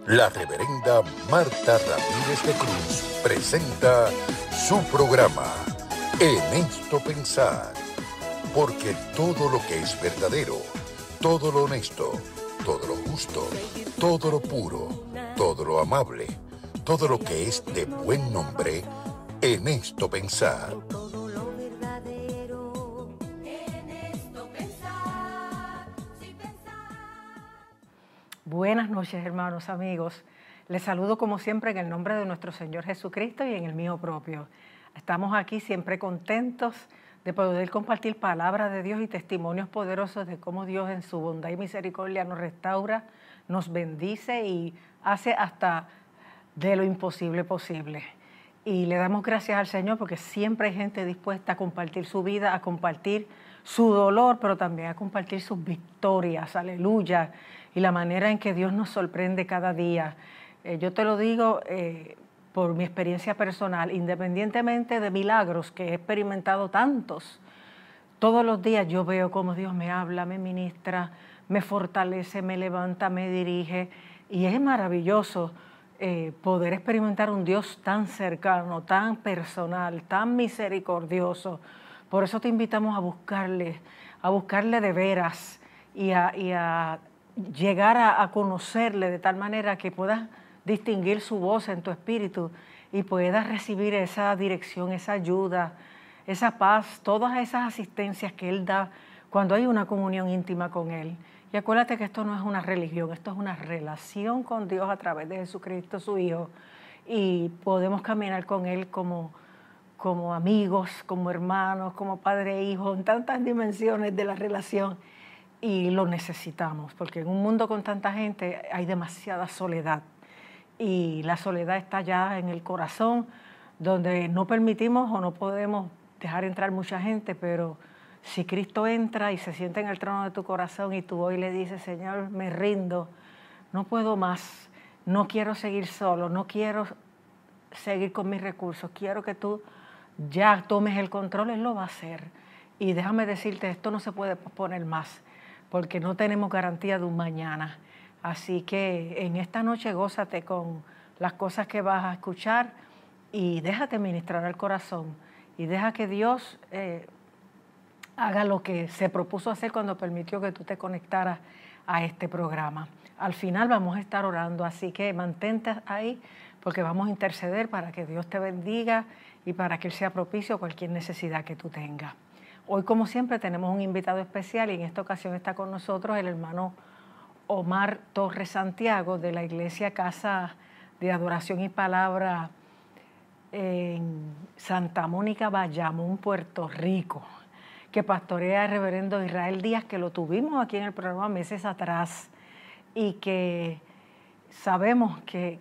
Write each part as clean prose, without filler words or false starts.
La reverenda Marta Ramírez de Cruz presenta su programa, En Esto Pensar, porque todo lo que es verdadero, todo lo honesto, todo lo justo, todo lo puro, todo lo amable, todo lo que es de buen nombre, en esto pensar. Buenas noches, hermanos, amigos. Les saludo como siempre en el nombre de nuestro Señor Jesucristo y en el mío propio. Estamos aquí siempre contentos de poder compartir palabra de Dios y testimonios poderosos de cómo Dios en su bondad y misericordia nos restaura, nos bendice y hace hasta de lo imposible posible. Y le damos gracias al Señor porque siempre hay gente dispuesta a compartir su vida, a compartir su dolor, pero también a compartir sus victorias, aleluya, y la manera en que Dios nos sorprende cada día. Yo te lo digo por mi experiencia personal, independientemente de milagros que he experimentado tantos, todos los días yo veo cómo Dios me habla, me ministra, me fortalece, me levanta, me dirige, y es maravilloso poder experimentar un Dios tan cercano, tan personal, tan misericordioso. Por eso te invitamos a buscarle de veras y a llegar a conocerle de tal manera que puedas distinguir su voz en tu espíritu y puedas recibir esa dirección, esa ayuda, esa paz, todas esas asistencias que Él da cuando hay una comunión íntima con Él. Y acuérdate que esto no es una religión, esto es una relación con Dios a través de Jesucristo, su Hijo, y podemos caminar con Él como amigos, como hermanos, como padre e hijo, en tantas dimensiones de la relación, y lo necesitamos, porque en un mundo con tanta gente hay demasiada soledad, y la soledad está ya en el corazón, donde no permitimos o no podemos dejar entrar mucha gente, pero si Cristo entra y se sienta en el trono de tu corazón y tú hoy le dices, Señor, me rindo, no puedo más, no quiero seguir solo, no quiero seguir con mis recursos, quiero que tú ya tomes el control, Él lo va a hacer. Y déjame decirte, esto no se puede posponer más, porque no tenemos garantía de un mañana. Así que en esta noche gózate con las cosas que vas a escuchar y déjate ministrar al corazón y deja que Dios haga lo que se propuso hacer cuando permitió que tú te conectaras a este programa. Al final vamos a estar orando, así que mantente ahí porque vamos a interceder para que Dios te bendiga y para que Él sea propicio a cualquier necesidad que tú tengas. Hoy, como siempre, tenemos un invitado especial y en esta ocasión está con nosotros el hermano Omar Torres Santiago de la Iglesia Casa de Adoración y Palabra en Santa Mónica, Bayamón, Puerto Rico, que pastorea el reverendo Israel Díaz, que lo tuvimos aquí en el programa meses atrás y que sabemos que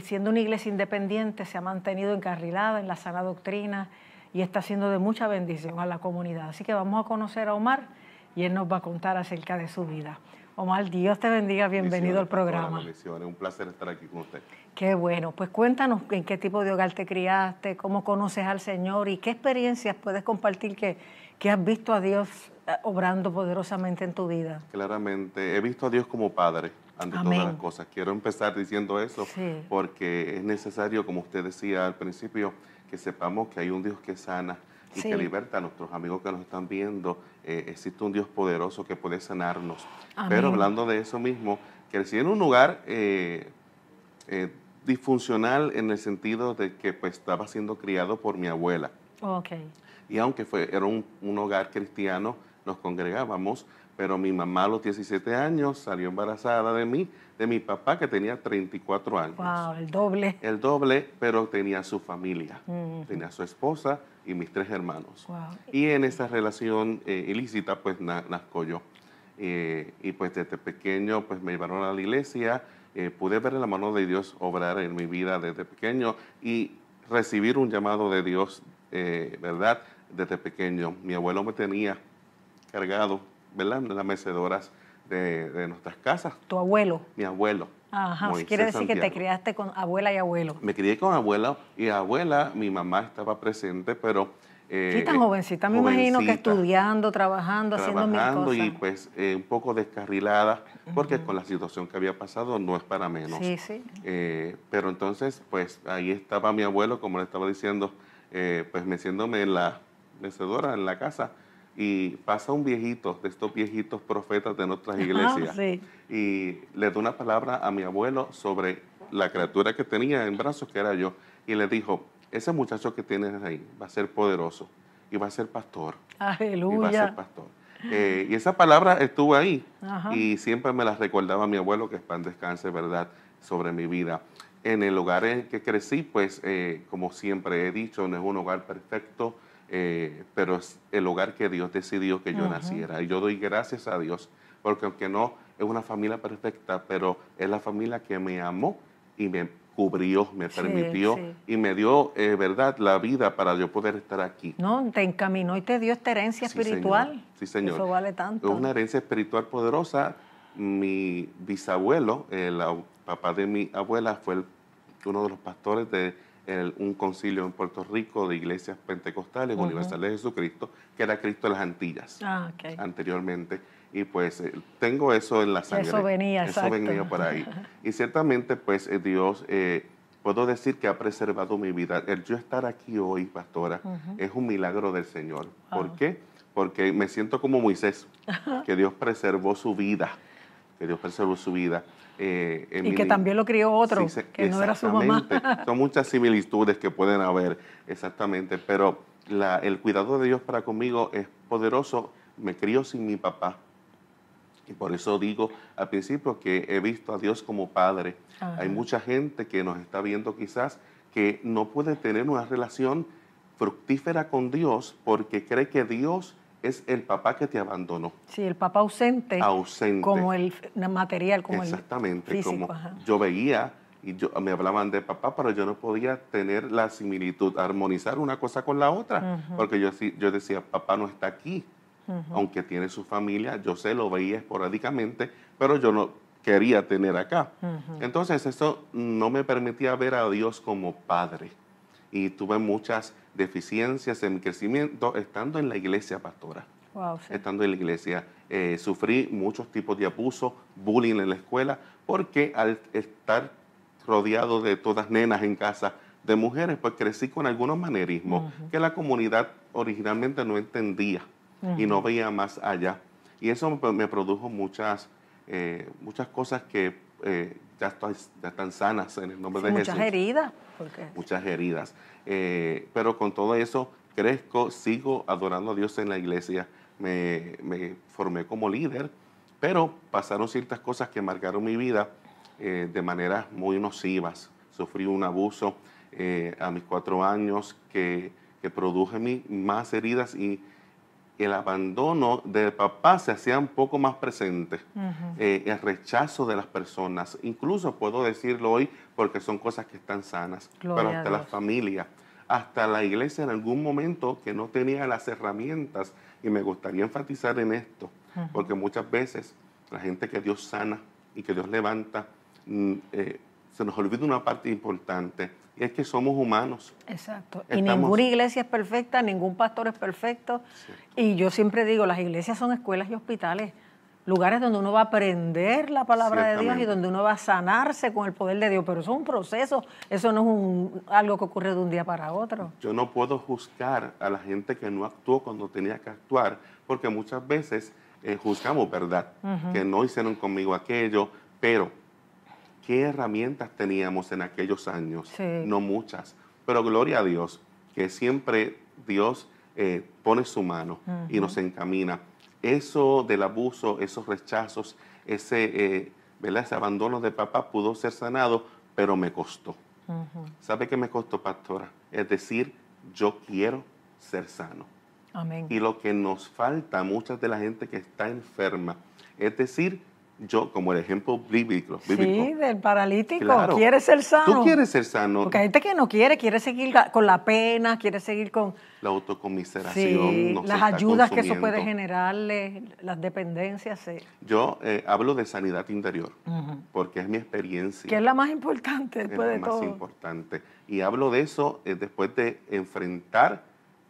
siendo una iglesia independiente se ha mantenido encarrilada en la sana doctrina y está siendo de mucha bendición a la comunidad. Así que vamos a conocer a Omar y él nos va a contar acerca de su vida. Omar, Dios te bendiga, bienvenido al programa. Bendiciones, un placer estar aquí con usted. Qué bueno, pues cuéntanos en qué tipo de hogar te criaste, cómo conoces al Señor y qué experiencias puedes compartir que has visto a Dios obrando poderosamente en tu vida. Claramente, he visto a Dios como Padre ante Amén. todas las cosas. Quiero empezar diciendo eso Sí. porque es necesario, como usted decía al principio, que sepamos que hay un Dios que sana y Sí. que liberta a nuestros amigos que nos están viendo. Existe un Dios poderoso que puede sanarnos. Amén. Pero hablando de eso mismo, crecí en un lugar disfuncional en el sentido de que pues, estaba siendo criado por mi abuela. Okay. Y aunque era un hogar cristiano, nos congregábamos, pero mi mamá a los 17 años salió embarazada de mí, de mi papá que tenía 34 años. Wow, el doble. El doble, pero tenía su familia, tenía su esposa y mis 3 hermanos. Wow. Y en esa relación ilícita pues nazco yo. Y pues desde pequeño pues me llevaron a la iglesia, pude ver la mano de Dios obrar en mi vida desde pequeño y recibir un llamado de Dios, ¿verdad? Desde pequeño. Mi abuelo me tenía cargado, ¿verdad? En las mecedoras de nuestras casas. ¿Tu abuelo? Mi abuelo. Ajá, Moisés quiere decir Santiago. que te criaste con abuela y abuelo. Me crié con abuela y abuela, mi mamá estaba presente, pero Sí, tan jovencita, me imagino que estudiando, trabajando, haciendo mil cosas. Y pues un poco descarrilada, porque con la situación que había pasado no es para menos. Sí, sí. Pero entonces, pues ahí estaba mi abuelo, como le estaba diciendo, pues meciéndome en la mecedora, en la casa, y pasa un viejito, de estos viejitos profetas de nuestras iglesias, Sí. y le da una palabra a mi abuelo sobre la criatura que tenía en brazos, que era yo, y le dijo: ese muchacho que tienes ahí va a ser poderoso y va a ser pastor. Aleluya. Y va a ser pastor. Y esa palabra estuvo ahí. Ajá. Y siempre me la recordaba mi abuelo, que es pan descanse, ¿verdad?, sobre mi vida. En el hogar en que crecí, pues, como siempre he dicho, no es un hogar perfecto, pero es el hogar que Dios decidió que yo naciera. Y yo doy gracias a Dios, porque aunque no es una familia perfecta, pero es la familia que me amó y me cubrió, me permitió y me dio, ¿verdad?, la vida para yo poder estar aquí. No, te encaminó y te dio esta herencia espiritual. Señor. Sí, señor. Eso vale tanto. Es una herencia espiritual poderosa. Mi bisabuelo, el papá de mi abuela, fue uno de los pastores de un concilio en Puerto Rico de iglesias pentecostales universales de Jesucristo, que era Cristo de las Antillas, anteriormente. Y pues tengo eso en la sangre. Eso venía, eso venía por ahí. Y ciertamente, pues Dios, puedo decir que ha preservado mi vida. El yo estar aquí hoy, pastora, es un milagro del Señor. ¿Por qué? Porque me siento como Moisés, que Dios preservó su vida. Que Dios preservó su vida. Y que también lo crió otro, que no era su mamá. Son muchas similitudes que pueden haber, exactamente. Pero el cuidado de Dios para conmigo es poderoso. Me crió sin mi papá. Y por eso digo al principio que he visto a Dios como Padre. Hay mucha gente que nos está viendo quizás que no puede tener una relación fructífera con Dios porque cree que Dios es el papá que te abandonó. Sí, el papá ausente. Ausente. Como el material, como exactamente, el físico. Como yo veía y me hablaban de papá, pero yo no podía tener la similitud, armonizar una cosa con la otra, porque yo decía, papá no está aquí. Aunque tiene su familia, yo lo veía esporádicamente, pero yo no quería tener acá. Entonces eso no me permitía ver a Dios como Padre. Y tuve muchas deficiencias en mi crecimiento estando en la iglesia, pastora. Wow, sí. Estando en la iglesia. Sufrí muchos tipos de abuso, bullying en la escuela, porque al estar rodeado de todas nenas en casa, de mujeres, pues crecí con algunos manerismos que la comunidad originalmente no entendía. Y no veía más allá. Y eso me produjo muchas cosas que ya están sanas en el nombre de Jesús. Muchas heridas. Muchas heridas. Pero con todo eso crezco, sigo adorando a Dios en la iglesia. Me formé como líder, pero pasaron ciertas cosas que marcaron mi vida de maneras muy nocivas. Sufrí un abuso a mis 4 años que produjo en mí más heridas y el abandono del papá se hacía un poco más presente, el rechazo de las personas, incluso puedo decirlo hoy porque son cosas que están sanas, pero hasta la familia, hasta la iglesia en algún momento que no tenía las herramientas, y me gustaría enfatizar en esto, porque muchas veces la gente que Dios sana y que Dios levanta, se nos olvida una parte importante, y es que somos humanos. Exacto. Y ninguna iglesia es perfecta, ningún pastor es perfecto. Sí. Y yo siempre digo, las iglesias son escuelas y hospitales, lugares donde uno va a aprender la palabra de Dios y donde uno va a sanarse con el poder de Dios. Pero eso es un proceso, eso no es algo que ocurre de un día para otro. Yo no puedo juzgar a la gente que no actuó cuando tenía que actuar, porque muchas veces juzgamos, ¿verdad? Que no hicieron conmigo aquello, pero ¿qué herramientas teníamos en aquellos años? Sí. No muchas, pero gloria a Dios, que siempre Dios pone su mano y nos encamina. Eso del abuso, esos rechazos, ese abandono de papá pudo ser sanado, pero me costó. ¿Sabe qué me costó, pastora? Es decir, yo quiero ser sano. Amén. Y lo que nos falta a mucha de la gente que está enferma, es decir, yo, como el ejemplo bíblico. Sí, del paralítico, claro, quiere ser sano. Tú quieres ser sano. Porque hay gente que no quiere seguir con la pena, quiere seguir con la autocomiseración. Sí, las ayudas que eso puede generarle, las dependencias. Sí. Yo hablo de sanidad interior, porque es mi experiencia. Que es la más importante después de todo. Es la más importante. Y hablo de eso después de enfrentar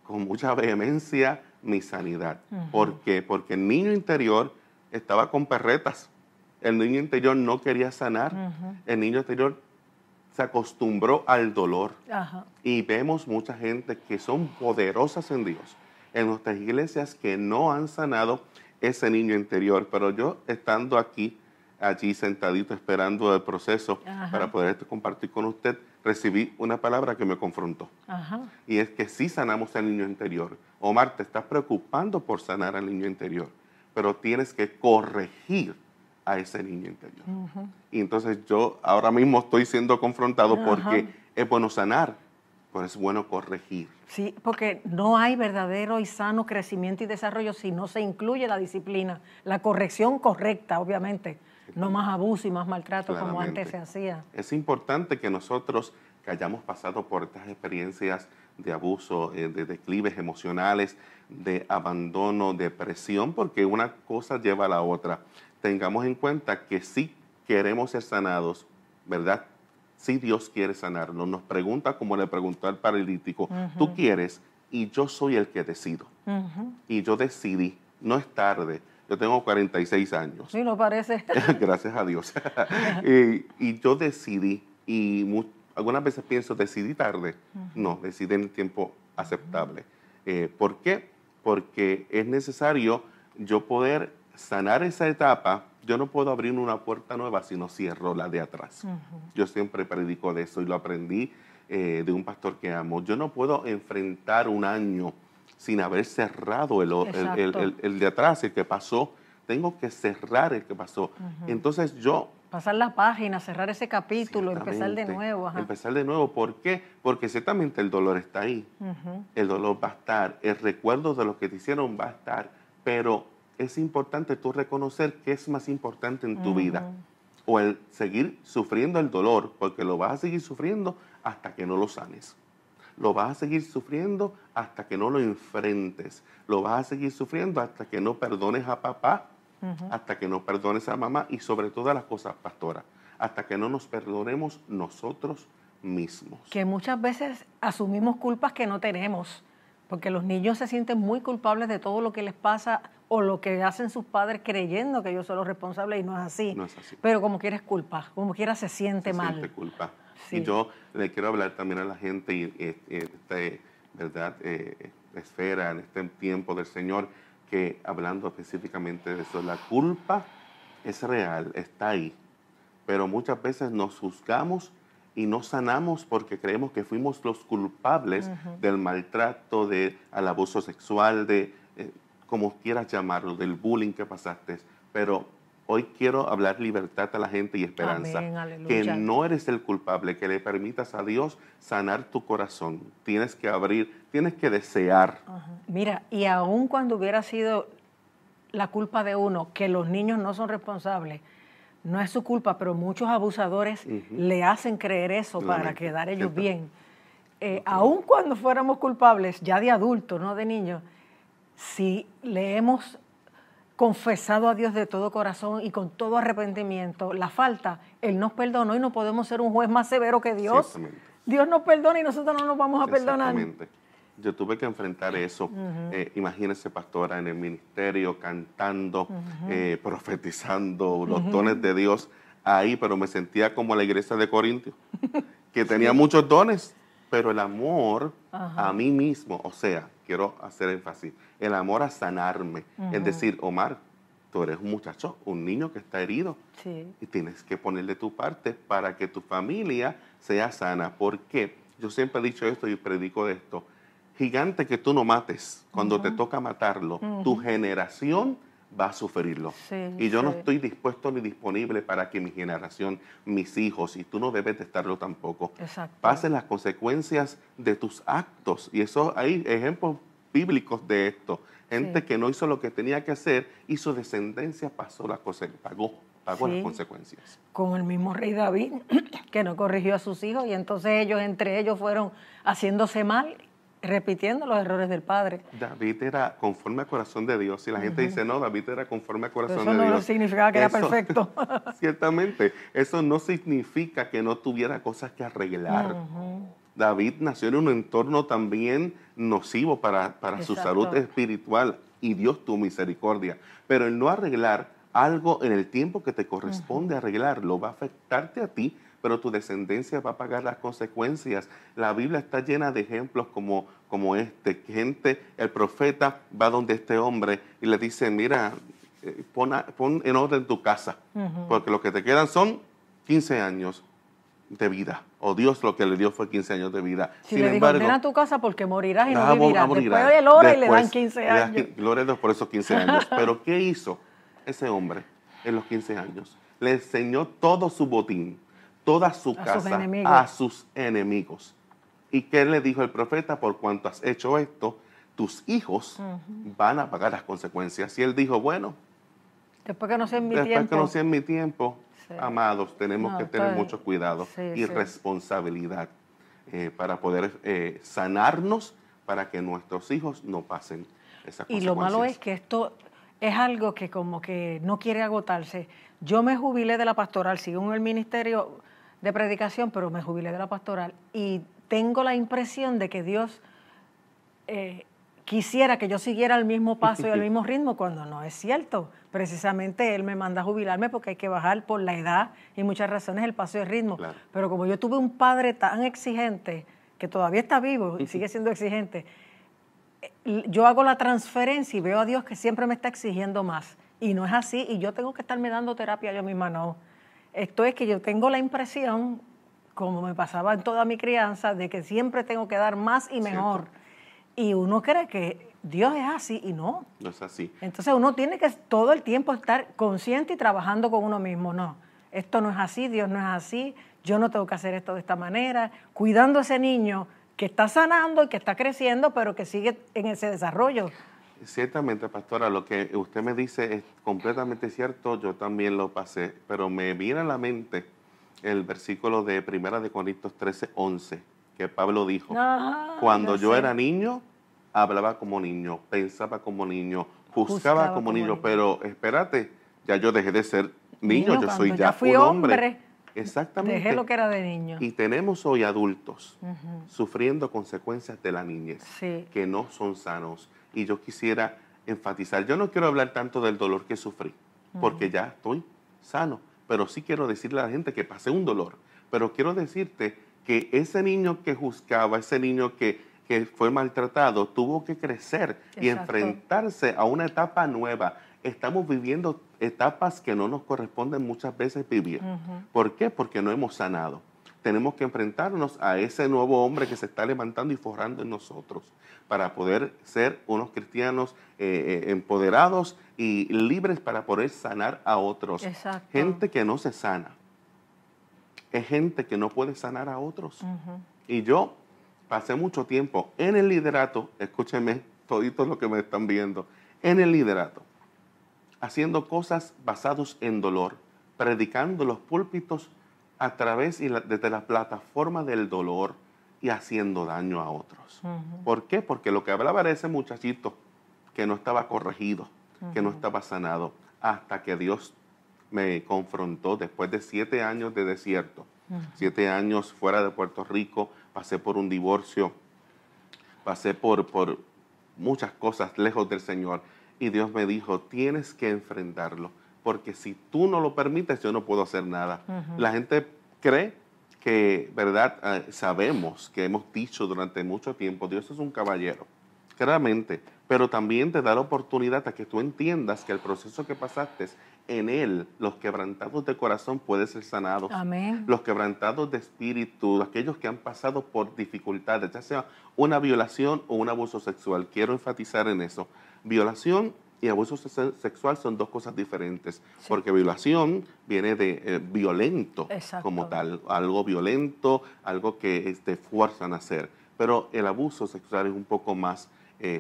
con mucha vehemencia mi sanidad. ¿Por qué? Porque el niño interior estaba con perretas. El niño interior no quería sanar. El niño interior se acostumbró al dolor. Y vemos mucha gente que son poderosas en Dios, en nuestras iglesias, que no han sanado ese niño interior. Pero yo, estando allí sentadito esperando el proceso para poder compartir con usted, recibí una palabra que me confrontó. Y es que sí sanamos al niño interior. Omar, te estás preocupando por sanar al niño interior, pero tienes que corregir a ese niño interior. Y entonces yo ahora mismo estoy siendo confrontado porque es bueno sanar, pero es bueno corregir. Sí, porque no hay verdadero y sano crecimiento y desarrollo si no se incluye la disciplina, la corrección correcta, obviamente. No más abuso y más maltrato como antes se hacía. Es importante que nosotros, que hayamos pasado por estas experiencias de abuso, de declives emocionales, de abandono, depresión, porque una cosa lleva a la otra, tengamos en cuenta que si queremos ser sanados, ¿verdad? Si Dios quiere sanarnos, nos pregunta como le preguntó al paralítico, tú quieres y yo soy el que decido. Y yo decidí, no es tarde. Yo tengo 46 años. Sí, no parece. Gracias a Dios. Y yo decidí, y algunas veces pienso, decidí tarde. No, decidí en el tiempo aceptable. ¿Por qué? Porque es necesario yo poder sanar esa etapa. Yo no puedo abrir una puerta nueva si no cierro la de atrás. Yo siempre predico de eso y lo aprendí de un pastor que amo. Yo no puedo enfrentar un año sin haber cerrado el de atrás, el que pasó. Tengo que cerrar el que pasó. Entonces yo... pasar la página, cerrar ese capítulo, empezar de nuevo. Empezar de nuevo. ¿Por qué? Porque ciertamente el dolor está ahí. El dolor va a estar. El recuerdo de lo que te hicieron va a estar. Pero es importante tú reconocer qué es más importante en tu vida. O el seguir sufriendo el dolor, porque lo vas a seguir sufriendo hasta que no lo sanes. Lo vas a seguir sufriendo hasta que no lo enfrentes. Lo vas a seguir sufriendo hasta que no perdones a papá, hasta que no perdones a mamá y sobre todas las cosas, pastora, hasta que no nos perdonemos nosotros mismos. Que muchas veces asumimos culpas que no tenemos, porque los niños se sienten muy culpables de todo lo que les pasa o lo que hacen sus padres creyendo que ellos son los responsables y no es así. No es así. Pero como quiera es culpa, como quiera se siente mal. Se siente culpa. Sí. Y yo le quiero hablar también a la gente y ¿verdad? Esfera, en este tiempo del Señor, que hablando específicamente de eso, la culpa es real, está ahí, pero muchas veces nos juzgamos y no sanamos porque creemos que fuimos los culpables del maltrato, al abuso sexual, como quieras llamarlo, del bullying que pasaste, pero hoy quiero hablar libertad a la gente y esperanza. Amén, que no eres el culpable, que le permitas a Dios sanar tu corazón. Tienes que abrir, tienes que desear. Mira, y aun cuando hubiera sido la culpa de uno, que los niños no son responsables, no es su culpa, pero muchos abusadores le hacen creer eso para quedar ellos bien. Aun cuando fuéramos culpables, ya de adultos, no de niños, si le hemos confesado a Dios de todo corazón y con todo arrepentimiento la falta, Él nos perdonó y no podemos ser un juez más severo que Dios. Dios nos perdona y nosotros no nos vamos a perdonar. Exactamente. Yo tuve que enfrentar eso. Imagínense, pastora, en el ministerio, cantando, profetizando los dones de Dios ahí, pero me sentía como la iglesia de Corintios, que tenía muchos dones, pero el amor a mí mismo, o sea, quiero hacer énfasis, el amor a sanarme, es decir, Omar, tú eres un muchacho, un niño que está herido y tienes que ponerle tu parte para que tu familia sea sana. ¿Por qué? Yo siempre he dicho esto y predico de esto. Gigante que tú no mates, cuando te toca matarlo, tu generación va a sufrirlo. Y yo no estoy dispuesto ni disponible para que mi generación, mis hijos, y tú no debes de estarlo tampoco, pasen las consecuencias de tus actos. Y eso hay ejemplos bíblicos de esto. Gente que no hizo lo que tenía que hacer y su descendencia pagó las consecuencias. Como el mismo rey David, que no corrigió a sus hijos y entonces ellos, entre ellos, fueron haciéndose mal, repitiendo los errores del padre. David era conforme al corazón de Dios. Y la gente dice, no, David era conforme al corazón de Dios. Eso no significaba que era perfecto. Ciertamente, eso no significa que no tuviera cosas que arreglar. David nació en un entorno también nocivo para su salud espiritual y Dios tuvo misericordia. Pero el no arreglar algo en el tiempo que te corresponde arreglarlo va a afectarte a ti, pero tu descendencia va a pagar las consecuencias. La Biblia está llena de ejemplos como este. Gente, el profeta va donde este hombre y le dice, mira, pon en orden tu casa, porque lo que te quedan son 15 años de vida. O Dios lo que le dio fue 15 años de vida. Si le dijo, ordena tu casa porque morirás y no vivirás. Después él ora y le dan 15 años. Gloria a Dios por esos 15 años. Pero ¿qué hizo ese hombre en los 15 años? Le enseñó todo su botín, toda su casa a sus enemigos. ¿Y qué le dijo el profeta? Por cuanto has hecho esto, tus hijos van a pagar las consecuencias. Y él dijo, bueno, después que no sea en mi tiempo, amados, tenemos que tener mucho cuidado y responsabilidad para poder sanarnos, para que nuestros hijos no pasen esas consecuencias. Y lo malo es que esto es algo que como que no quiere agotarse. Yo me jubilé de la pastoral, sigo en el ministerio de predicación, pero me jubilé de la pastoral y tengo la impresión de que Dios quisiera que yo siguiera el mismo paso y el mismo ritmo, cuando no es cierto. Precisamente Él me manda a jubilarme porque hay que bajar por la edad y muchas razones el paso y el ritmo. Claro. Pero como yo tuve un padre tan exigente, que todavía está vivo y sigue siendo exigente, yo hago la transferencia y veo a Dios que siempre me está exigiendo más. Y no es así, y yo tengo que estarme dando terapia yo misma, no. Esto es que yo tengo la impresión, como me pasaba en toda mi crianza, de que siempre tengo que dar más y mejor. Cierto. Y uno cree que Dios es así y no. No es así. Entonces uno tiene que todo el tiempo estar consciente y trabajando con uno mismo. No, esto no es así, Dios no es así, yo no tengo que hacer esto de esta manera. Cuidando a ese niño que está sanando y que está creciendo, pero que sigue en ese desarrollo. Ciertamente, pastora, lo que usted me dice es completamente cierto, yo también lo pasé, pero me viene a la mente el versículo de 1 Corintios 13:11, que Pablo dijo, cuando yo era niño, hablaba como niño, pensaba como niño, juzgaba como niño, pero espérate, ya yo dejé de ser niño, yo soy ya un hombre. Exactamente. Dejé lo que era de niño. Y tenemos hoy adultos sufriendo consecuencias de la niñez, que no son sanos. Y yo quisiera enfatizar, yo no quiero hablar tanto del dolor que sufrí, porque ya estoy sano, pero sí quiero decirle a la gente que pasé un dolor, pero quiero decirte que ese niño que juzgaba, ese niño que fue maltratado, tuvo que crecer y enfrentarse a una etapa nueva. Estamos viviendo etapas que no nos corresponden muchas veces vivir. ¿Por qué? Porque no hemos sanado. Tenemos que enfrentarnos a ese nuevo hombre que se está levantando y forjando en nosotros para poder ser unos cristianos empoderados y libres para poder sanar a otros. Exacto. Gente que no se sana es gente que no puede sanar a otros. Y yo pasé mucho tiempo en el liderato, escúchenme toditos los que me están viendo, en el liderato, haciendo cosas basadas en dolor, predicando los púlpitos a través y desde la plataforma del dolor y haciendo daño a otros. ¿Por qué? Porque lo que hablaba era ese muchachito que no estaba corregido, que no estaba sanado, hasta que Dios me confrontó después de 7 años de desierto, 7 años fuera de Puerto Rico, pasé por un divorcio, pasé por muchas cosas lejos del Señor, y Dios me dijo, tienes que enfrentarlo, porque si tú no lo permites, yo no puedo hacer nada. La gente cree que, ¿verdad? Sabemos que hemos dicho durante mucho tiempo, Dios es un caballero, claramente, pero también te da la oportunidad a que tú entiendas que el proceso que pasaste, en Él, los quebrantados de corazón pueden ser sanados. Amén. Los quebrantados de espíritu, aquellos que han pasado por dificultades, ya sea una violación o un abuso sexual. Quiero enfatizar en eso. Violación y abuso sexual son dos cosas diferentes, porque violación viene de violento como tal, algo violento, algo que te fuerzan a hacer. Pero el abuso sexual es un poco más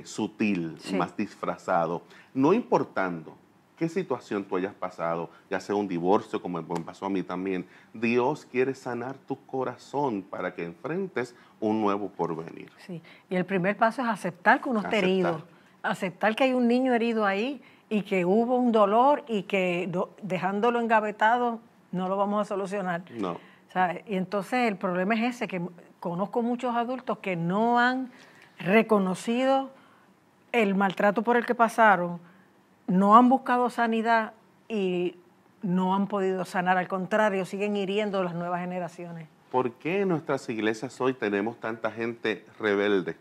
sutil, más disfrazado, no importando qué situación tú hayas pasado, ya sea un divorcio, como me pasó a mí también. Dios quiere sanar tu corazón para que enfrentes un nuevo porvenir. Sí, y el primer paso es aceptar que uno está herido, aceptar que hay un niño herido ahí y que hubo un dolor y que dejándolo engavetado no lo vamos a solucionar. No. ¿Sabes? Y entonces el problema es ese, que conozco muchos adultos que no han reconocido el maltrato por el que pasaron, no han buscado sanidad y no han podido sanar. Al contrario, siguen hiriendo a las nuevas generaciones. ¿Por qué en nuestras iglesias hoy tenemos tanta gente rebelde?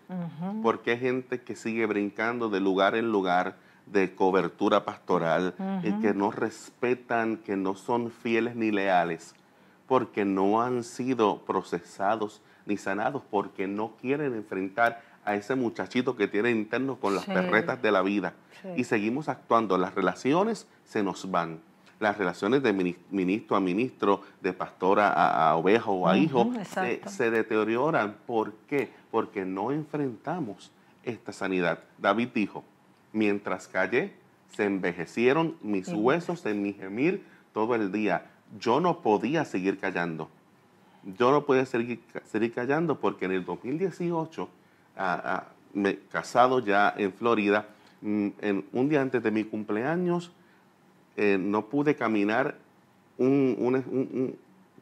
¿Por qué gente que sigue brincando de lugar en lugar de cobertura pastoral y que no respetan, que no son fieles ni leales? Porque no han sido procesados ni sanados, porque no quieren enfrentar a ese muchachito que tiene interno con las perretas de la vida. Y seguimos actuando, las relaciones se nos van. Las relaciones de ministro a ministro, de pastor a oveja o a hijo, se deterioran. ¿Por qué? Porque no enfrentamos esta sanidad. David dijo, mientras callé, se envejecieron mis huesos en mi gemir todo el día. Yo no podía seguir callando. Yo no podía seguir callando porque en el 2018, casado ya en Florida, un día antes de mi cumpleaños, no pude caminar un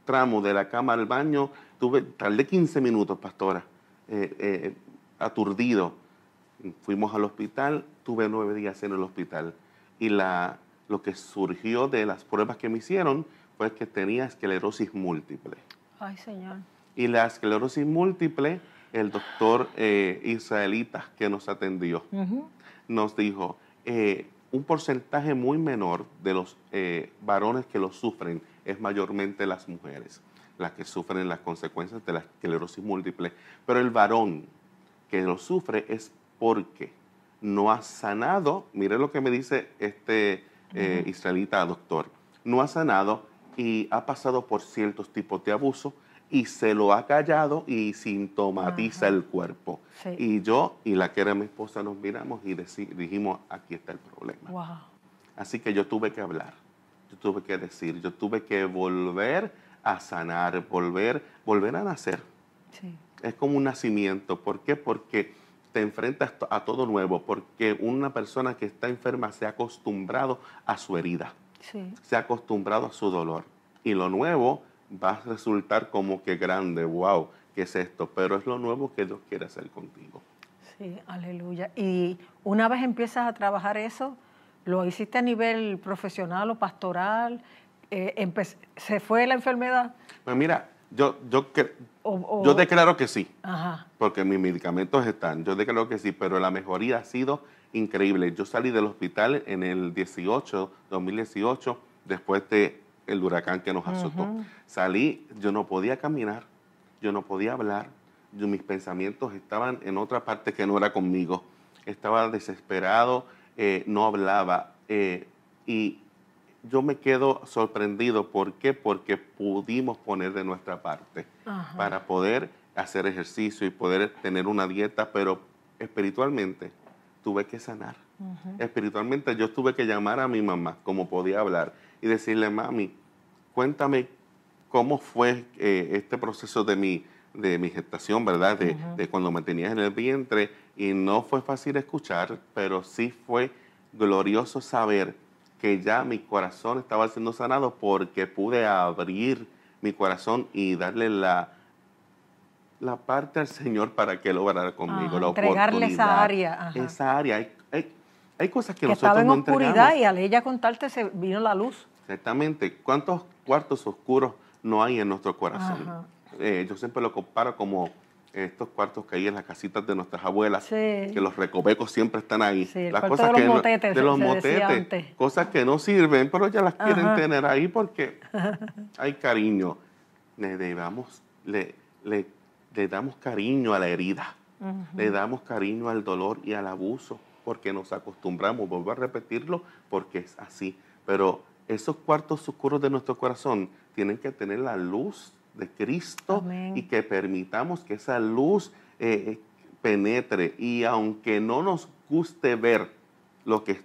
tramo de la cama al baño. Tardé 15 minutos, pastora, aturdido. Fuimos al hospital, tuve 9 días en el hospital. Y lo que surgió de las pruebas que me hicieron fue que tenía esclerosis múltiple. Ay, Señor. Y la esclerosis múltiple, el doctor israelita que nos atendió, nos dijo, un porcentaje muy menor de los varones que lo sufren es mayormente las mujeres, las que sufren las consecuencias de la esclerosis múltiple. Pero el varón que lo sufre es porque no ha sanado, mire lo que me dice este israelita doctor, no ha sanado y ha pasado por ciertos tipos de abuso y se lo ha callado y sintomatiza el cuerpo. Y yo y la que era mi esposa nos miramos y dijimos, aquí está el problema. Wow. Así que yo tuve que hablar, yo tuve que decir, yo tuve que volver a sanar, volver a nacer. Sí. Es como un nacimiento. ¿Por qué? Porque te enfrentas a todo nuevo, porque una persona que está enferma se ha acostumbrado a su herida, se ha acostumbrado a su dolor. Y lo nuevo va a resultar como que grande, wow, ¿qué es esto? Pero es lo nuevo que Dios quiere hacer contigo. Sí, aleluya. Y una vez empiezas a trabajar eso, ¿lo hiciste a nivel profesional o pastoral? ¿Se fue la enfermedad? Pues mira, yo declaro que sí, porque mis medicamentos están, yo declaro que sí, pero la mejoría ha sido increíble. Yo salí del hospital en el 2018, después del huracán que nos azotó. Salí, yo no podía caminar, yo no podía hablar, mis pensamientos estaban en otra parte que no era conmigo. Estaba desesperado, no hablaba y yo me quedo sorprendido. ¿Por qué? Porque pudimos poner de nuestra parte para poder hacer ejercicio y poder tener una dieta, pero espiritualmente tuve que sanar. Espiritualmente yo tuve que llamar a mi mamá, como podía hablar, y decirle, mami, cuéntame cómo fue este proceso de mi gestación, ¿verdad? De cuando me tenías en el vientre, y no fue fácil escuchar, pero sí fue glorioso saber que ya mi corazón estaba siendo sanado porque pude abrir mi corazón y darle la parte al Señor para que Él obrara conmigo, la entregarle oportunidad. esa área. Esa área. Hay cosas que nosotros estaba en no oscuridad entregamos. Y al ella contarte se vino la luz. Exactamente. ¿Cuántos cuartos oscuros no hay en nuestro corazón? Yo siempre lo comparo como estos cuartos que hay en las casitas de nuestras abuelas, que los recovecos siempre están ahí. Las cosas de los motetes, cosas que no sirven, pero ya las quieren tener ahí porque hay cariño. Le damos cariño a la herida, le damos cariño al dolor y al abuso, porque nos acostumbramos, vuelvo a repetirlo, porque es así. Pero esos cuartos oscuros de nuestro corazón tienen que tener la luz de Cristo. Amén. Y que permitamos que esa luz penetre, y aunque no nos guste ver lo que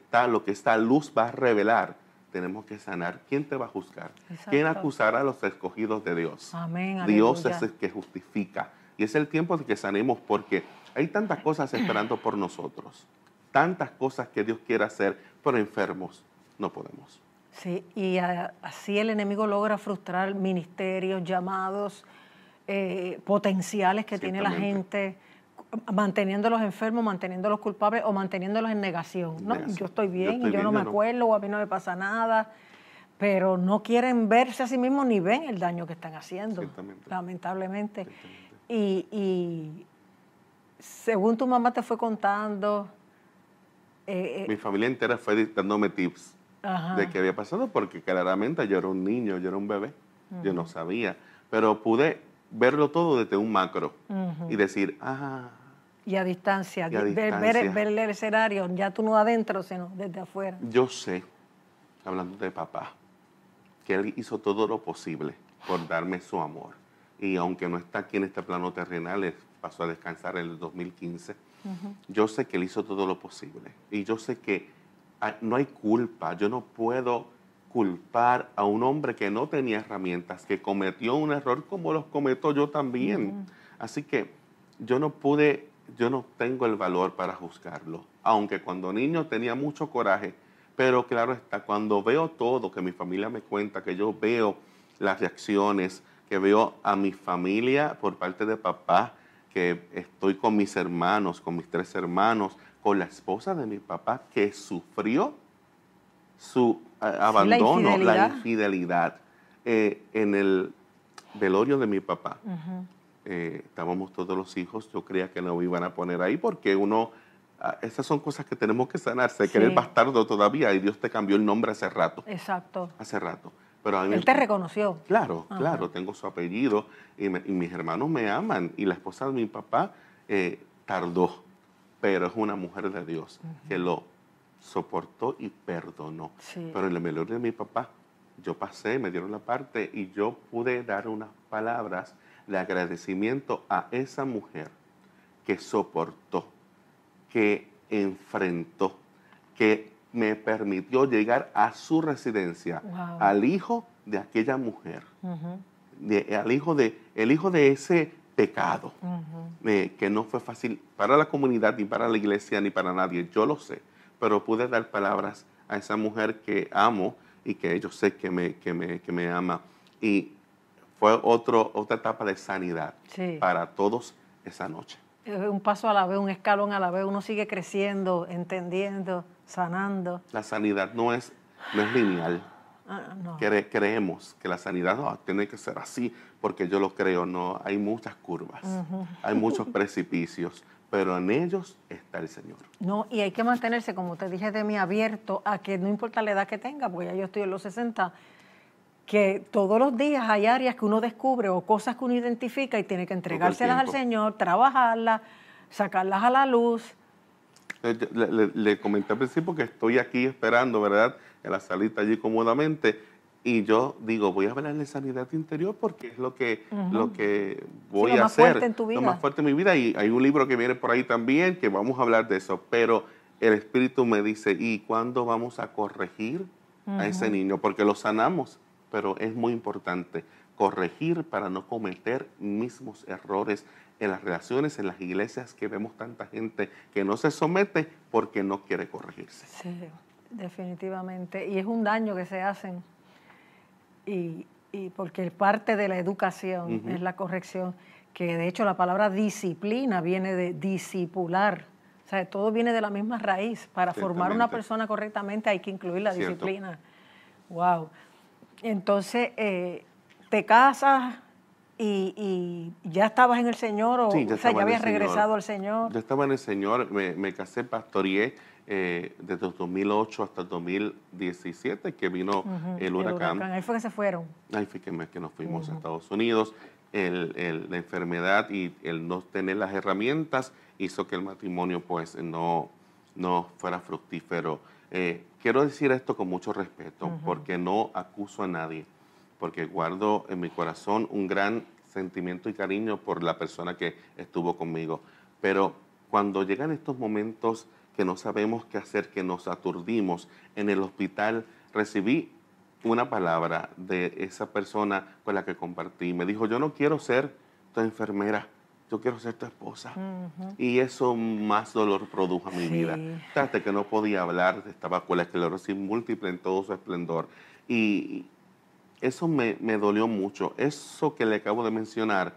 esta luz va a revelar, tenemos que sanar. ¿Quién te va a juzgar? Exacto. ¿Quién acusará a los escogidos de Dios? Amén, Dios es el que justifica. Y es el tiempo de que sanemos, porque hay tantas cosas esperando por nosotros, tantas cosas que Dios quiere hacer, pero enfermos no podemos. Sí, y así el enemigo logra frustrar ministerios, llamados, potenciales que tiene la Ciertamente. gente, manteniéndolos enfermos, manteniéndolos culpables o manteniéndolos en negación. No, yo estoy bien y yo no me acuerdo o a mí no me pasa nada, pero no quieren verse a sí mismos ni ven el daño que están haciendo, lamentablemente. Y según tu mamá te fue contando... mi familia entera fue dándome tips de qué había pasado, porque claramente yo era un niño, yo era un bebé, yo no sabía, pero pude verlo todo desde un macro y decir, y a distancia, ver el escenario, ya tú no adentro, sino desde afuera. Yo sé, hablando de papá, que él hizo todo lo posible por darme su amor. Y aunque no está aquí en este plano terrenal, él pasó a descansar en el 2015, yo sé que él hizo todo lo posible. Y yo sé que no hay culpa. Yo no puedo culpar a un hombre que no tenía herramientas, que cometió un error como los cometo yo también. Así que yo no tengo el valor para juzgarlo. Aunque cuando niño tenía mucho coraje, pero claro está, cuando veo todo, que mi familia me cuenta, que yo veo las reacciones, que veo a mi familia por parte de papá, que estoy con mis hermanos, con mis 3 hermanos, con la esposa de mi papá, que sufrió su abandono, la infidelidad en el velorio de mi papá. Estábamos todos los hijos, yo creía que no iban a poner ahí porque esas son cosas que tenemos que sanarse, que eres bastardo todavía y Dios te cambió el nombre hace rato. Exacto. Hace rato. Pero él te reconoció. Claro, claro, tengo su apellido y mis hermanos me aman y la esposa de mi papá tardó, pero es una mujer de Dios que lo soportó y perdonó. Pero en el velorio de mi papá, yo pasé, me dieron la parte y yo pude dar unas palabras de agradecimiento a esa mujer que soportó, que enfrentó, que me permitió llegar a su residencia, al hijo de aquella mujer, el hijo de ese pecado, que no fue fácil para la comunidad, ni para la iglesia, ni para nadie, yo lo sé, pero pude dar palabras a esa mujer que amo y que yo sé que me ama. Y fue otra etapa de sanidad para todos esa noche. Un paso a la vez, un escalón a la vez, uno sigue creciendo, entendiendo, sanando. La sanidad no es lineal. No. Creemos que la sanidad tiene que ser así, porque yo lo creo. No, hay muchas curvas, hay muchos precipicios, pero en ellos está el Señor. No, y hay que mantenerse, como te dije de mí, abierto a que no importa la edad que tenga, porque ya yo estoy en los 60, que todos los días hay áreas que uno descubre o cosas que uno identifica y tiene que entregárselas al Señor, trabajarlas, sacarlas a la luz. Le comenté al principio que estoy aquí esperando, ¿verdad? En la salita allí cómodamente. Y yo digo, voy a hablar de sanidad interior porque es lo que voy a hacer. Fuerte en tu vida. Lo más fuerte en mi vida. Y hay un libro que viene por ahí también que vamos a hablar de eso. Pero el Espíritu me dice, ¿y cuándo vamos a corregir a ese niño? Porque lo sanamos. Pero es muy importante corregir para no cometer mismos errores en las relaciones, en las iglesias, que vemos tanta gente que no se somete porque no quiere corregirse. Sí, definitivamente. Y es un daño que se hacen. Y porque parte de la educación es la corrección, que de hecho la palabra disciplina viene de discipular. O sea, todo viene de la misma raíz. Para formar una persona correctamente hay que incluir la disciplina. Wow. Entonces, te casas y ya estabas en el Señor, o sea, ya habías regresado al Señor. Yo estaba en el Señor, me casé, pastoreé desde 2008 hasta 2017, que vino el huracán. Ahí fue que se fueron. Ahí fue que nos fuimos a Estados Unidos. La enfermedad y el no tener las herramientas hizo que el matrimonio pues no fuera fructífero. Quiero decir esto con mucho respeto, porque no acuso a nadie, porque guardo en mi corazón un gran sentimiento y cariño por la persona que estuvo conmigo. Pero cuando llegan estos momentos que no sabemos qué hacer, que nos aturdimos, en el hospital recibí una palabra de esa persona con la que compartí. Me dijo, yo no quiero ser tu enfermera, yo quiero ser tu esposa. Y eso más dolor produjo en mi vida. Fíjate que no podía hablar, estaba con la esclerosis múltiple en todo su esplendor. Y eso me dolió mucho. Eso que le acabo de mencionar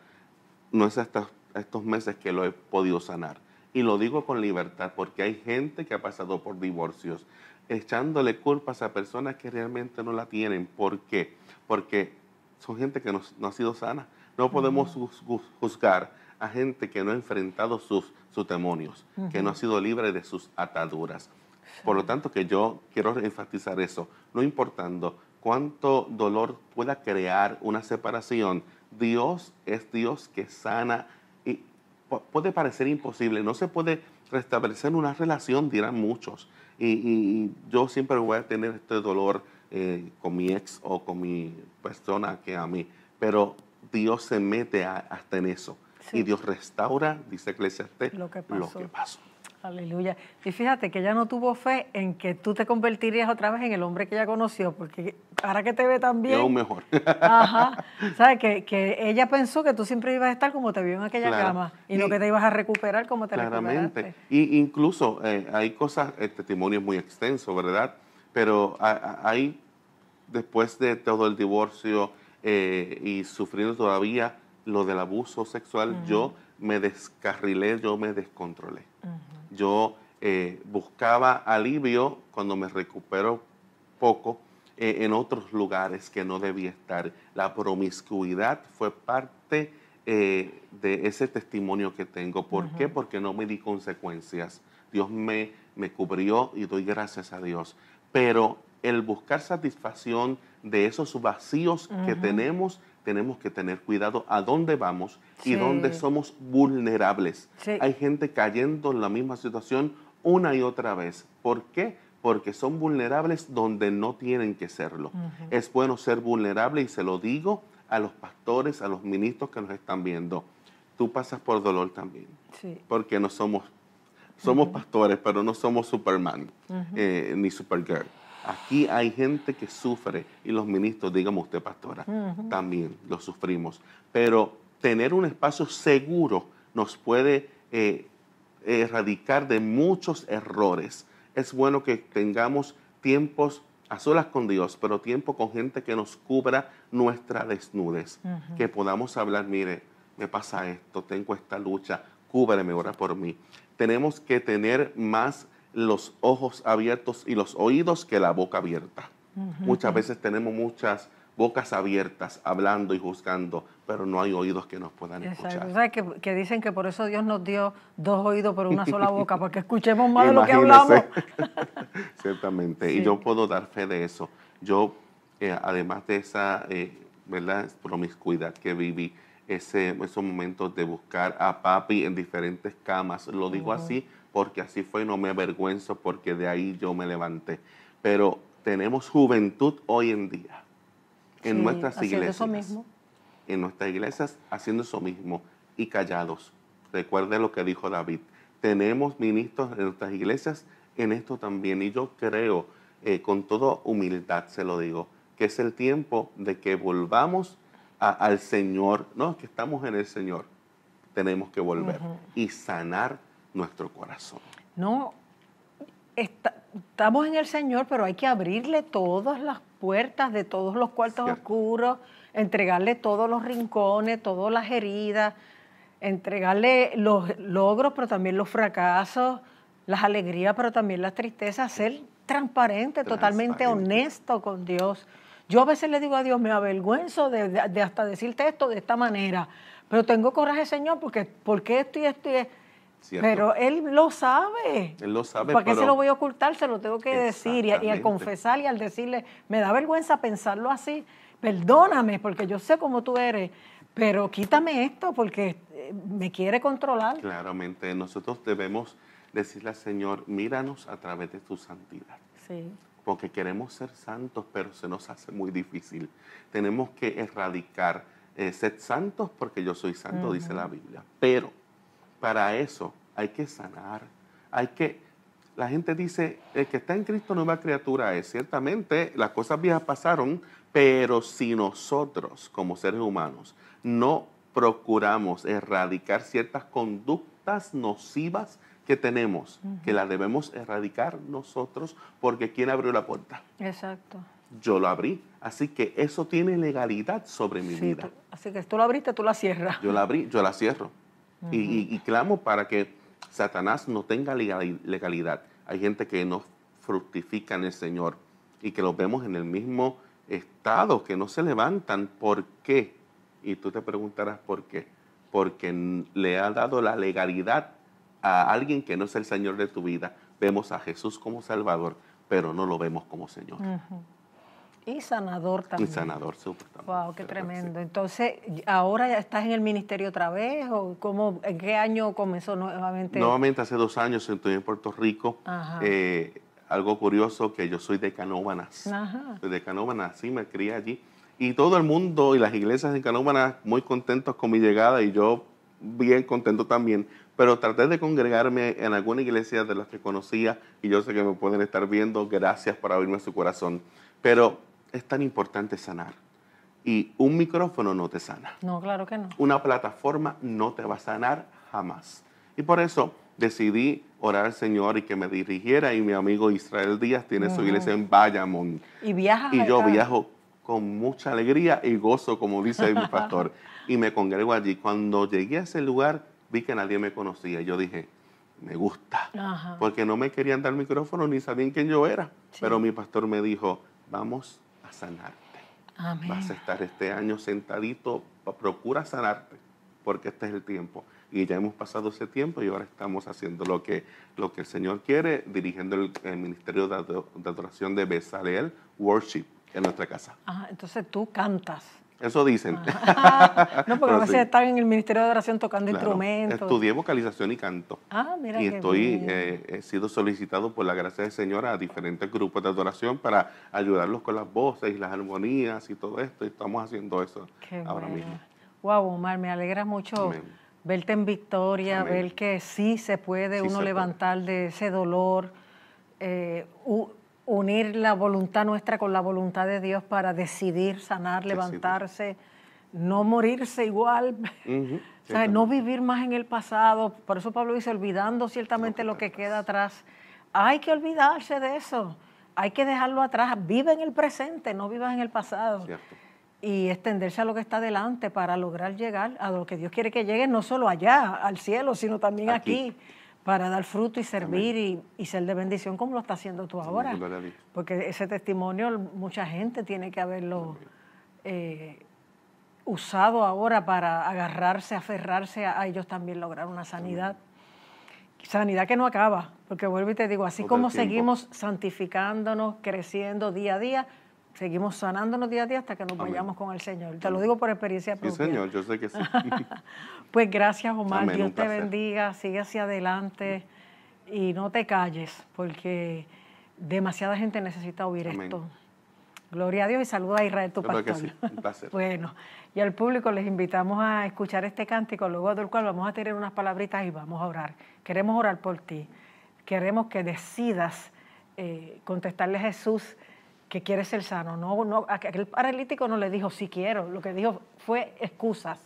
no es hasta estos meses que lo he podido sanar. Y lo digo con libertad porque hay gente que ha pasado por divorcios echándole culpas a personas que realmente no la tienen. ¿Por qué? Porque son gente que no ha sido sana. No podemos juzgar a gente que no ha enfrentado sus demonios, que no ha sido libre de sus ataduras. Por lo tanto, que yo quiero enfatizar eso, no importando cuánto dolor pueda crear una separación, Dios es Dios que sana y puede parecer imposible, no se puede restablecer una relación, dirán muchos. Y yo siempre voy a tener este dolor con mi ex o con mi persona que a mí, pero Dios se mete hasta en eso. Sí. Y Dios restaura, dice Eclesiastés, lo que pasó. Aleluya. Y fíjate que ella no tuvo fe en que tú te convertirías otra vez en el hombre que ella conoció, porque ahora que te ve tan bien. Aún mejor. Ajá. ¿Sabes? Que ella pensó que tú siempre ibas a estar como te vio en aquella cama y no que te ibas a recuperar como te recuperaste. Y incluso hay cosas, testimonios muy extensos, ¿verdad? Pero hay, después de todo el divorcio y sufriendo todavía lo del abuso sexual, yo me descarrilé, yo me descontrolé. Yo buscaba alivio cuando me recupero poco en otros lugares que no debía estar. La promiscuidad fue parte de ese testimonio que tengo. ¿Por qué? Porque no me di consecuencias. Dios me cubrió y doy gracias a Dios. Pero el buscar satisfacción de esos vacíos que tenemos que tener cuidado a dónde vamos y dónde somos vulnerables. Sí. Hay gente cayendo en la misma situación una y otra vez. ¿Por qué? Porque son vulnerables donde no tienen que serlo. Es bueno ser vulnerable y se lo digo a los pastores, a los ministros que nos están viendo. Tú pasas por dolor también. Sí. Porque no somos pastores, pero no somos Superman ni Supergirl. Aquí hay gente que sufre y los ministros, dígame usted, pastora, también lo sufrimos. Pero tener un espacio seguro nos puede erradicar de muchos errores. Es bueno que tengamos tiempos a solas con Dios, pero tiempo con gente que nos cubra nuestra desnudez. Que podamos hablar, mire, me pasa esto, tengo esta lucha, cúbreme, ora por mí. Tenemos que tener más los ojos abiertos y los oídos que la boca abierta. Muchas veces tenemos muchas bocas abiertas hablando y juzgando, pero no hay oídos que nos puedan escuchar. ¿Sabes que dicen que por eso Dios nos dio dos oídos por una sola boca, porque escuchemos más de lo que hablamos? Ciertamente, sí. Y yo puedo dar fe de eso. Yo, además de esa ¿verdad? Promiscuidad que viví, esos momentos de buscar a papi en diferentes camas, lo digo así, porque así fue y no me avergüenzo porque de ahí yo me levanté. Pero tenemos juventud hoy en día en nuestras iglesias. Eso mismo. En nuestras iglesias haciendo eso mismo y callados. Recuerde lo que dijo David. Tenemos ministros en nuestras iglesias en esto también. Y yo creo, con toda humildad se lo digo, que es el tiempo de que volvamos al Señor. No, que estamos en el Señor. Tenemos que volver y sanar nuestro corazón. No, estamos en el Señor, pero hay que abrirle todas las puertas de todos los cuartos oscuros, entregarle todos los rincones, todas las heridas, entregarle los logros, pero también los fracasos, las alegrías, pero también las tristezas, ser transparente, totalmente honesto con Dios. Yo a veces le digo a Dios, me avergüenzo de hasta decirte esto de esta manera, pero tengo coraje, Señor, porque esto y esto y esto. Cierto. Pero Él lo sabe. Él lo sabe. ¿Para qué se lo voy a ocultar? Se lo tengo que decir. Y al confesar y al decirle, me da vergüenza pensarlo así. Perdóname, porque yo sé cómo tú eres, pero quítame esto porque me quiere controlar. Claramente, nosotros debemos decirle al Señor, míranos a través de tu santidad. Sí. Porque queremos ser santos, pero se nos hace muy difícil. Tenemos que erradicar, sed santos porque yo soy santo, dice la Biblia. Pero para eso hay que sanar, la gente dice, el que está en Cristo nueva criatura es. Ciertamente las cosas viejas pasaron, pero si nosotros como seres humanos no procuramos erradicar ciertas conductas nocivas que tenemos, que las debemos erradicar nosotros, porque ¿quién abrió la puerta? Exacto. yo lo abrí. Así que eso tiene legalidad sobre mi vida. Así que tú lo abriste, tú la cierras. Yo la abrí, yo la cierro. Y clamo para que Satanás no tenga legalidad. Hay gente que no fructifica en el Señor y que los vemos en el mismo estado, que no se levantan. ¿Por qué? Y tú te preguntarás por qué. Porque le ha dado la legalidad a alguien que no es el Señor de tu vida. Vemos a Jesús como Salvador, pero no lo vemos como Señor. Y sanador también. Y sanador, súper. Wow, qué tremendo. Entonces, ¿ahora ya estás en el ministerio otra vez? ¿O cómo, en qué año comenzó nuevamente? Nuevamente hace 2 años estoy en Puerto Rico. Algo curioso, que yo soy de Canóvanas. Soy de Canóvanas, sí, me crié allí. Y todo el mundo y las iglesias de Canóvanas muy contentos con mi llegada y yo bien contento también. Pero traté de congregarme en alguna iglesia de las que conocía y yo sé que me pueden estar viendo. Gracias por abrirme su corazón. Pero es tan importante sanar. Y un micrófono no te sana. No, claro que no. Una plataforma no te va a sanar jamás. Y por eso decidí orar al Señor y que me dirigiera. Y mi amigo Israel Díaz tiene su iglesia en Bayamón. ¿Y viajas? Y yo viajo con mucha alegría y gozo, como dice mi pastor. Y me congrego allí. Cuando llegué a ese lugar, vi que nadie me conocía. Y yo dije, me gusta. Porque no me querían dar micrófono ni sabían quién yo era. Sí. Pero mi pastor me dijo, vamos a sanarte. Amén. Vas a estar este año sentadito, procura sanarte, porque este es el tiempo. Y ya hemos pasado ese tiempo y ahora estamos haciendo lo que el Señor quiere, dirigiendo el ministerio de adoración de Bezalel Worship en nuestra casa. Entonces tú cantas. Eso dicen. No, porque a veces están en el ministerio de adoración tocando instrumentos. Estudié vocalización y canto. Mira y he sido solicitado por la gracia del Señor a diferentes grupos de adoración para ayudarlos con las voces y las armonías y todo esto. Y estamos haciendo eso ahora mismo. Wow, Omar, me alegra mucho verte en victoria, ver que sí se puede uno levantar de ese dolor, unir la voluntad nuestra con la voluntad de Dios para decidir sanar, levantarse, no morirse igual, o sea, no vivir más en el pasado. Por eso Pablo dice, olvidando ciertamente lo que queda atrás. Hay que olvidarse de eso, hay que dejarlo atrás. Vive en el presente, no vivas en el pasado. Cierto. Y extenderse a lo que está delante para lograr llegar a lo que Dios quiere que llegue, no solo allá, al cielo, sino también aquí para dar fruto y servir y ser de bendición como lo está haciendo tú ahora. Porque ese testimonio mucha gente tiene que haberlo usado ahora para agarrarse, aferrarse a ellos también lograr una sanidad. Sanidad que no acaba, porque vuelvo y te digo, así como seguimos santificándonos, creciendo día a día, seguimos sanándonos día a día hasta que nos vayamos con el Señor. Te lo digo por experiencia propia. Sí, Señor, yo sé que sí. Pues gracias, Omar. Dios te bendiga, sigue hacia adelante y no te calles, porque demasiada gente necesita oír esto. Gloria a Dios y saluda a Israel, tu pastor. Que sí. Un placer. Bueno, y al público les invitamos a escuchar este cántico, luego del cual vamos a tener unas palabritas y vamos a orar. Queremos orar por ti. Queremos que decidas contestarle a Jesús que quiere ser sano. No, aquel paralítico no le dijo sí quiero, lo que dijo fue excusas.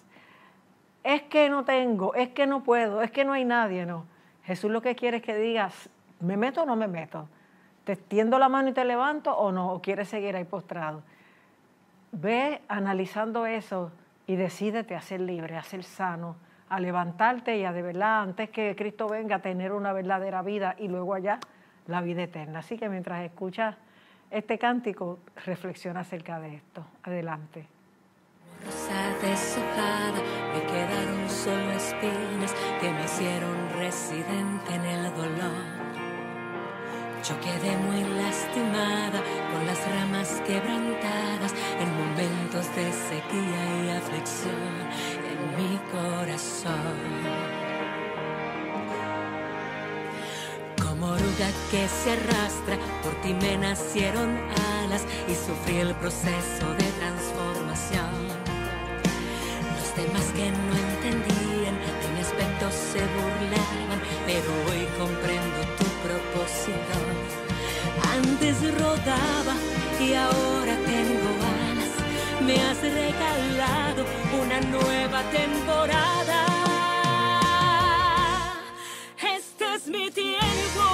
Es que no tengo, es que no puedo, es que no hay nadie, no. Jesús lo que quiere es que digas, ¿me meto o no me meto? ¿Te extiendo la mano y te levanto o no? ¿O quieres seguir ahí postrado? Ve analizando eso y decídete a ser libre, a ser sano, a levantarte y a de verdad, antes que Cristo venga, a tener una verdadera vida y luego allá la vida eterna. Así que mientras escuchas este cántico, reflexiona acerca de esto. Adelante. Rosa deshojada, me quedaron solo espinas que me hicieron residente en el dolor. Yo quedé muy lastimada con las ramas quebrantadas en momentos de sequía y aflicción en mi corazón. Como oruga que se arrastra, por ti me nacieron alas y sufrí el proceso de transformación. Los demás que no entendían de mi aspecto se burlaban, pero hoy comprendo tu propósito. Antes rodaba y ahora tengo alas, me has regalado una nueva temporada. Este es mi tiempo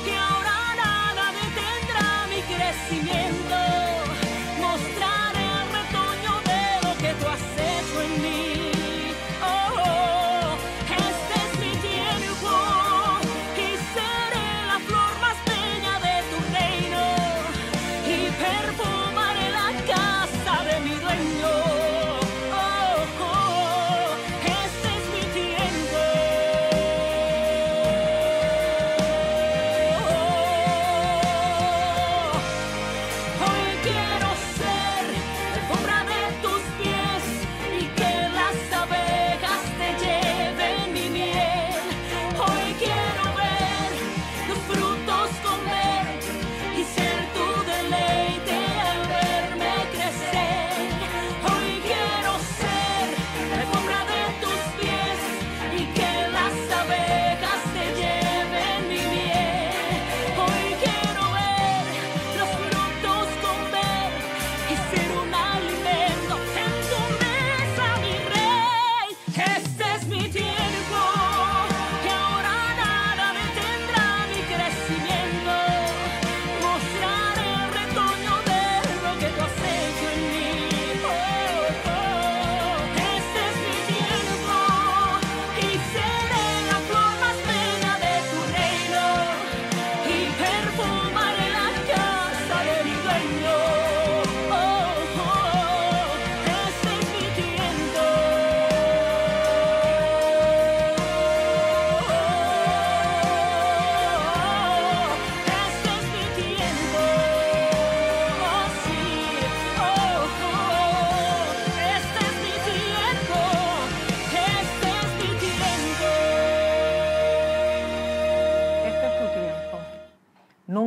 y ahora nada detendrá mi crecimiento.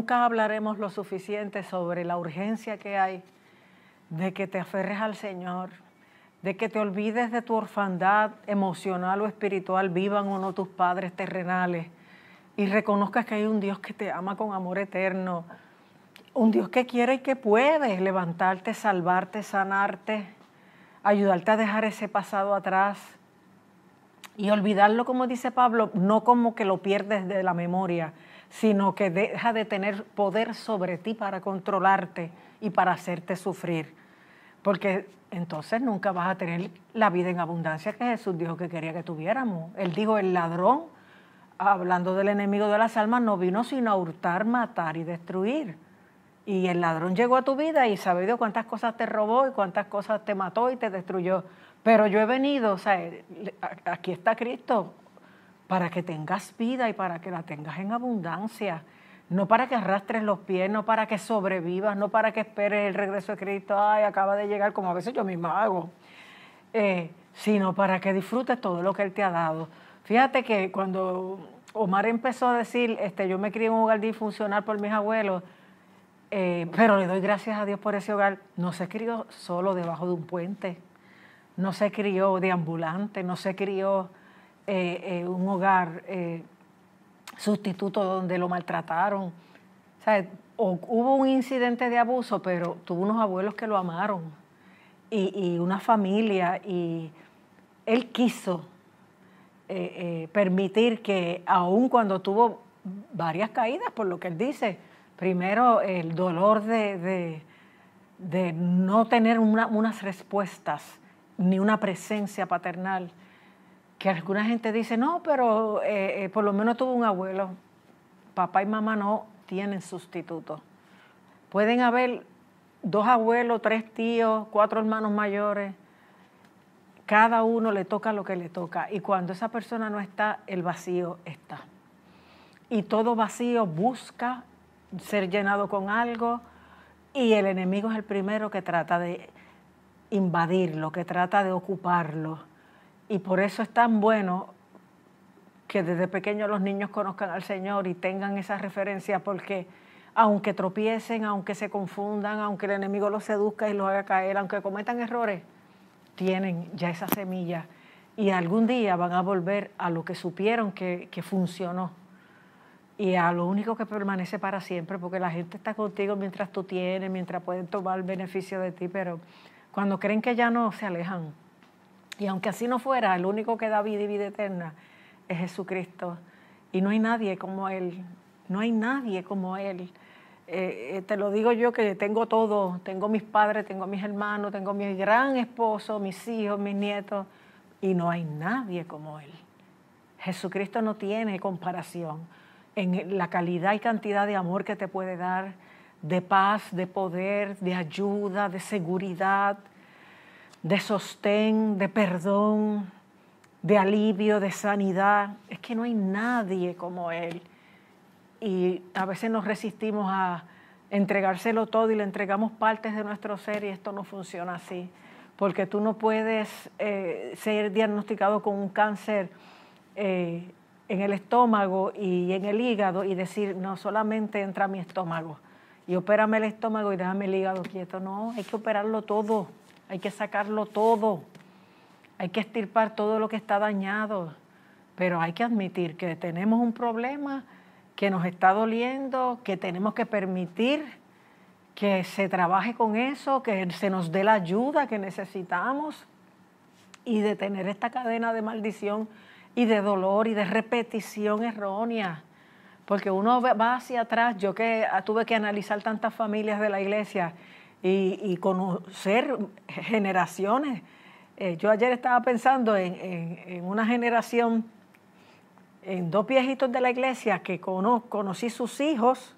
nunca hablaremos lo suficiente sobre la urgencia que hay de que te aferres al Señor, de que te olvides de tu orfandad emocional o espiritual, vivan o no tus padres terrenales, y reconozcas que hay un Dios que te ama con amor eterno, un Dios que quiere y que puede levantarte, salvarte, sanarte, ayudarte a dejar ese pasado atrás y olvidarlo, como dice Pablo, no como que lo pierdes de la memoria, sino que deja de tener poder sobre ti para controlarte y para hacerte sufrir. Porque entonces nunca vas a tener la vida en abundancia que Jesús dijo que quería que tuviéramos. Él dijo, el ladrón, hablando del enemigo de las almas, no vino sino a hurtar, matar y destruir. Y el ladrón llegó a tu vida y sabe Dios cuántas cosas te robó y cuántas cosas te mató y te destruyó. Pero yo he venido, o sea, aquí está Cristo, para que tengas vida y para que la tengas en abundancia. No para que arrastres los pies, no para que sobrevivas, no para que esperes el regreso de Cristo, ay, acaba de llegar, como a veces yo misma hago, sino para que disfrutes todo lo que Él te ha dado. Fíjate que cuando Omar empezó a decir, yo me crié en un hogar disfuncional por mis abuelos, pero le doy gracias a Dios por ese hogar, no se crió solo debajo de un puente, no se crió de ambulante, no se crió un hogar sustituto donde lo maltrataron. O sea, hubo un incidente de abuso, pero tuvo unos abuelos que lo amaron y una familia, y él quiso permitir que, aun cuando tuvo varias caídas, por lo que él dice, primero el dolor de no tener unas respuestas ni una presencia paternal, que alguna gente dice, no, pero por lo menos tuvo un abuelo. Papá y mamá no tienen sustituto. Pueden haber 2 abuelos, 3 tíos, 4 hermanos mayores. Cada uno le toca lo que le toca. Y cuando esa persona no está, el vacío está. Y todo vacío busca ser llenado con algo, y el enemigo es el primero que trata de invadirlo, que trata de ocuparlo. Y por eso es tan bueno que desde pequeños los niños conozcan al Señor y tengan esa referencia, porque aunque tropiecen, aunque se confundan, aunque el enemigo los seduzca y los haga caer, aunque cometan errores, tienen ya esa semilla y algún día van a volver a lo que supieron que funcionó y a lo único que permanece para siempre, porque la gente está contigo mientras tú tienes, mientras pueden tomar beneficio de ti, pero cuando creen que ya no, se alejan. Y aunque así no fuera, el único que da vida y vida eterna es Jesucristo. Y no hay nadie como Él, no hay nadie como Él. Te lo digo yo que tengo todo, tengo mis padres, tengo mis hermanos, tengo mi gran esposo, mis hijos, mis nietos, y no hay nadie como Él. Jesucristo no tiene comparación en la calidad y cantidad de amor que te puede dar, de paz, de poder, de ayuda, de seguridad, de sostén, de perdón, de alivio, de sanidad. Es que no hay nadie como Él. Y a veces nos resistimos a entregárselo todo y le entregamos partes de nuestro ser, y esto no funciona así. Porque tú no puedes ser diagnosticado con un cáncer en el estómago y en el hígado y decir, no, solamente entra mi estómago y opérame el estómago y déjame el hígado quieto. No, hay que operarlo todo, hay que sacarlo todo, hay que extirpar todo lo que está dañado, pero hay que admitir que tenemos un problema, que nos está doliendo, que tenemos que permitir que se trabaje con eso, que se nos dé la ayuda que necesitamos, y detener esta cadena de maldición y de dolor y de repetición errónea. Porque uno va hacia atrás, yo que tuve que analizar tantas familias de la iglesia y conocer generaciones. Yo ayer estaba pensando en una generación, en 2 viejitos de la iglesia que conocí sus hijos,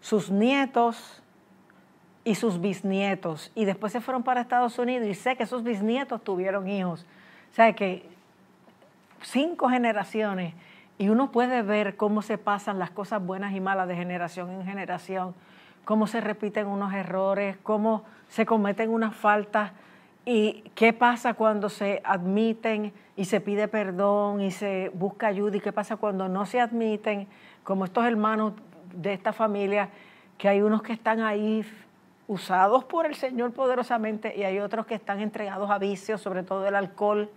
sus nietos y sus bisnietos. Y después se fueron para Estados Unidos y sé que esos bisnietos tuvieron hijos. O sea que 5 generaciones, y uno puede ver cómo se pasan las cosas buenas y malas de generación en generación, cómo se repiten unos errores, cómo se cometen unas faltas, y qué pasa cuando se admiten y se pide perdón y se busca ayuda, y qué pasa cuando no se admiten, como estos hermanos de esta familia, que hay unos que están ahí usados por el Señor poderosamente y hay otros que están entregados a vicios, sobre todo el alcohol,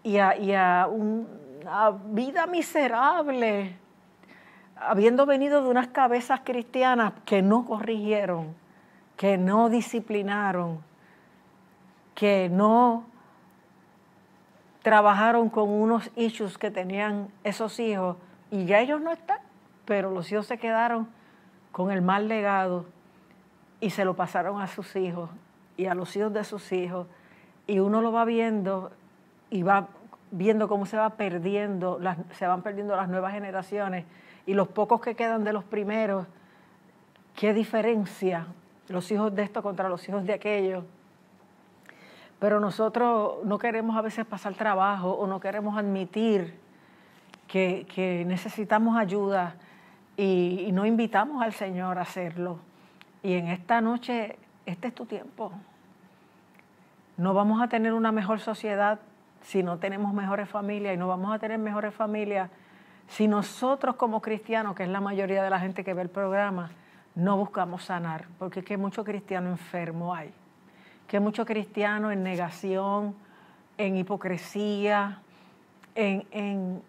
y a una vida miserable, habiendo venido de unas cabezas cristianas que no corrigieron, que no disciplinaron, que no trabajaron con unos issues que tenían esos hijos, y ya ellos no están, pero los hijos se quedaron con el mal legado y se lo pasaron a sus hijos y a los hijos de sus hijos, y uno lo va viendo y va viendo cómo se van perdiendo las nuevas generaciones, y los pocos que quedan de los primeros, qué diferencia los hijos de esto contra los hijos de aquello. Pero nosotros no queremos a veces pasar trabajo o no queremos admitir que necesitamos ayuda y no invitamos al Señor a hacerlo. Y en esta noche, este es tu tiempo. No vamos a tener una mejor sociedad si no tenemos mejores familias, y no vamos a tener mejores familias si nosotros como cristianos, que es la mayoría de la gente que ve el programa, no buscamos sanar, porque es que mucho cristiano enfermo hay, que mucho cristiano en negación, en hipocresía, en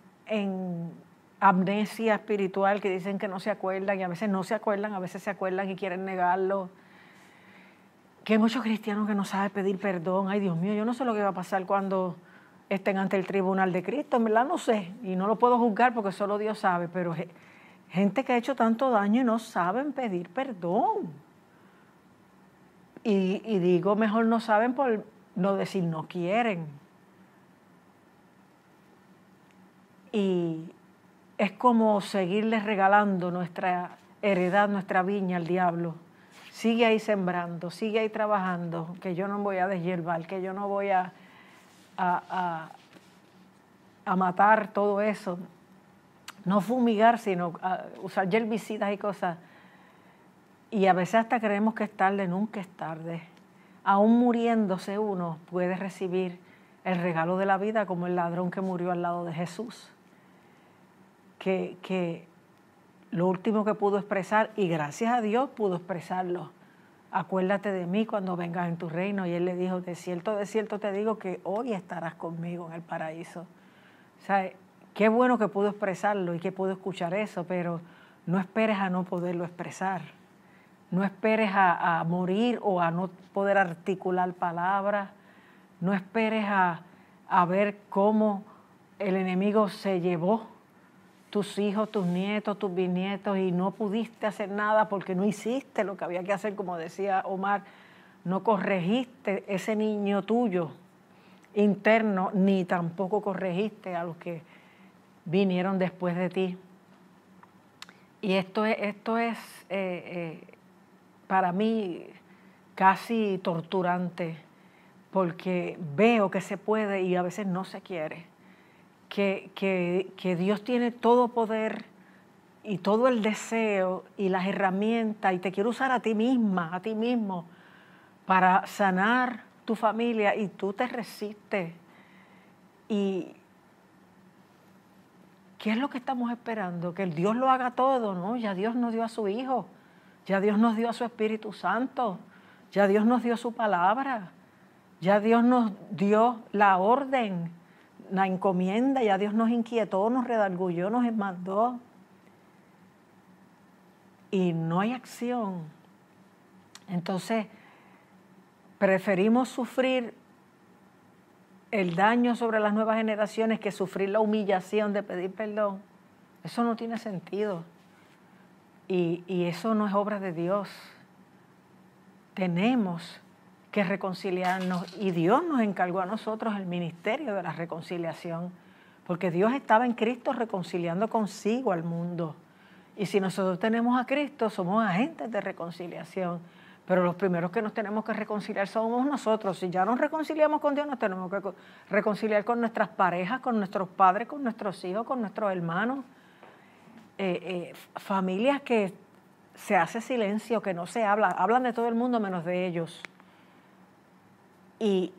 amnesia espiritual, que dicen que no se acuerdan y a veces no se acuerdan, a veces se acuerdan y quieren negarlo. Que hay muchos cristianos que no saben pedir perdón. Ay, Dios mío, yo no sé lo que va a pasar cuando estén ante el tribunal de Cristo, en verdad no sé, y no lo puedo juzgar porque solo Dios sabe, pero gente que ha hecho tanto daño y no saben pedir perdón. Y digo, mejor no saben por no decir no quieren. Y es como seguirles regalando nuestra heredad, nuestra viña al diablo. Sigue ahí sembrando, sigue ahí trabajando, que yo no voy a deshiervar, que yo no voy a matar todo eso. No fumigar, sino usar herbicidas y cosas. Y a veces hasta creemos que es tarde, nunca es tarde. Aún muriéndose uno puede recibir el regalo de la vida, como el ladrón que murió al lado de Jesús. Que lo último que pudo expresar, y gracias a Dios pudo expresarlo: acuérdate de mí cuando vengas en tu reino. Y él le dijo, de cierto te digo que hoy estarás conmigo en el paraíso. O sea, qué bueno que pudo expresarlo y que pudo escuchar eso, pero no esperes a no poderlo expresar. No esperes a morir o a no poder articular palabras. No esperes a ver cómo el enemigo se llevó tus hijos, tus nietos, tus bisnietos, y no pudiste hacer nada porque no hiciste lo que había que hacer, como decía Omar. No corregiste ese niño tuyo interno, ni tampoco corregiste a los que vinieron después de ti. Y esto es para mí casi torturante, porque veo que se puede y a veces no se quiere. Que Dios tiene todo poder y todo el deseo y las herramientas, y te quiere usar a ti misma, a ti mismo, para sanar tu familia, y tú te resistes. ¿Y qué es lo que estamos esperando? ¿Que el Dios lo haga todo? No, ya Dios nos dio a su Hijo, ya Dios nos dio a su Espíritu Santo, ya Dios nos dio su palabra, ya Dios nos dio la orden, la encomienda, ya Dios nos inquietó, nos redargulló, nos mandó. Y no hay acción. Entonces, preferimos sufrir el daño sobre las nuevas generaciones que sufrir la humillación de pedir perdón. Eso no tiene sentido. Y eso no es obra de Dios. Tenemos que reconciliarnos, y Dios nos encargó a nosotros el ministerio de la reconciliación, porque Dios estaba en Cristo reconciliando consigo al mundo. Y si nosotros tenemos a Cristo, somos agentes de reconciliación. Pero los primeros que nos tenemos que reconciliar somos nosotros. Si ya nos reconciliamos con Dios, nos tenemos que reconciliar con nuestras parejas, con nuestros padres, con nuestros hijos, con nuestros hermanos. Familias que se hace silencio, que no se habla, hablan de todo el mundo menos de ellos. Y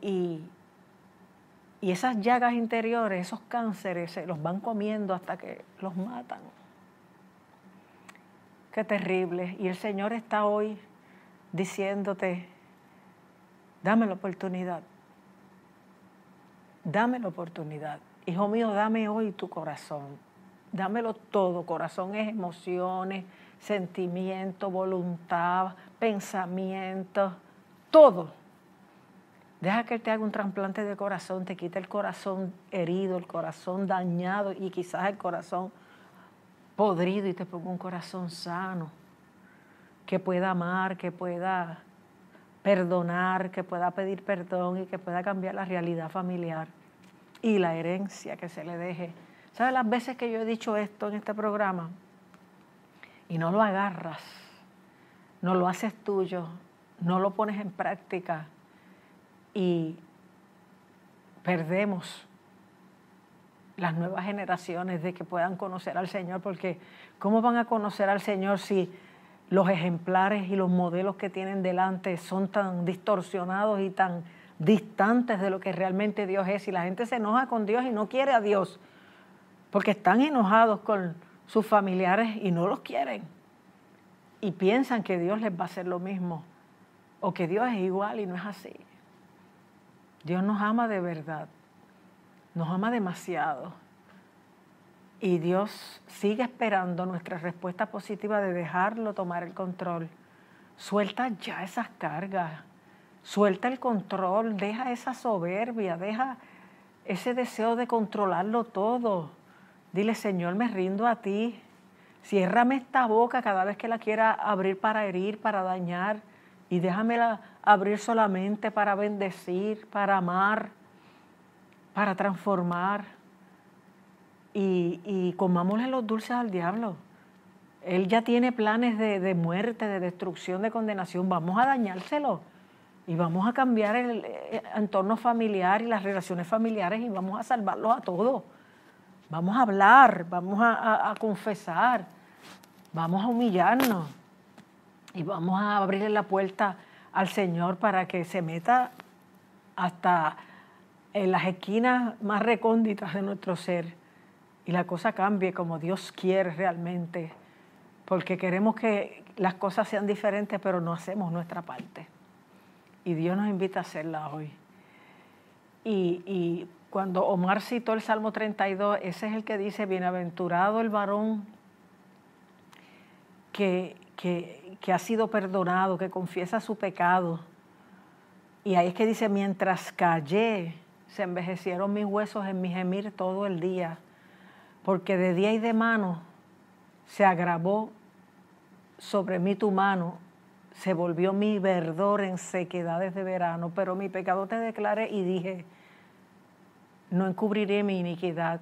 esas llagas interiores, esos cánceres, se los van comiendo hasta que los matan. qué terrible. Y el Señor está hoy diciéndote, dame la oportunidad. Dame la oportunidad. Hijo mío, dame hoy tu corazón. Dámelo todo. Corazón es emociones, sentimiento, voluntad, pensamiento, todo. Deja que Él te haga un trasplante de corazón, te quite el corazón herido, el corazón dañado y quizás el corazón podrido y te ponga un corazón sano, que pueda amar, que pueda perdonar, que pueda pedir perdón y que pueda cambiar la realidad familiar y la herencia que se le deje. ¿Sabes las veces que yo he dicho esto en este programa? Y no lo agarras, no lo haces tuyo, no lo pones en práctica y perdemos las nuevas generaciones de que puedan conocer al Señor, porque ¿cómo van a conocer al Señor si los ejemplares y los modelos que tienen delante son tan distorsionados y tan distantes de lo que realmente Dios es? Y la gente se enoja con Dios y no quiere a Dios, porque están enojados con sus familiares y no los quieren. Y piensan que Dios les va a hacer lo mismo, o que Dios es igual y no es así. Dios nos ama de verdad, nos ama demasiado. Y Dios sigue esperando nuestra respuesta positiva de dejarlo tomar el control. Suelta ya esas cargas, suelta el control, deja esa soberbia, deja ese deseo de controlarlo todo. Dile, Señor, me rindo a ti. Ciérrame esta boca cada vez que la quiera abrir para herir, para dañar, y déjamela abrir solamente para bendecir, para amar, para transformar. Y comámosle los dulces al diablo. Él ya tiene planes de muerte, de destrucción, de condenación. Vamos a dañárselo y vamos a cambiar el entorno familiar y las relaciones familiares y vamos a salvarlos a todos. Vamos a hablar, vamos a confesar, vamos a humillarnos y vamos a abrirle la puerta al Señor para que se meta hasta en las esquinas más recónditas de nuestro ser y la cosa cambie como Dios quiere realmente, porque queremos que las cosas sean diferentes, pero no hacemos nuestra parte. Y Dios nos invita a hacerla hoy. Y cuando Omar citó el Salmo 32, ese es el que dice, bienaventurado el varón que ha sido perdonado, que confiesa su pecado. Y ahí es que dice, mientras callé, se envejecieron mis huesos en mi gemir todo el día, porque de día y de mano se agravó sobre mí tu mano, se volvió mi verdor en sequedades de verano, pero mi pecado te declaré y dije, no encubriré mi iniquidad,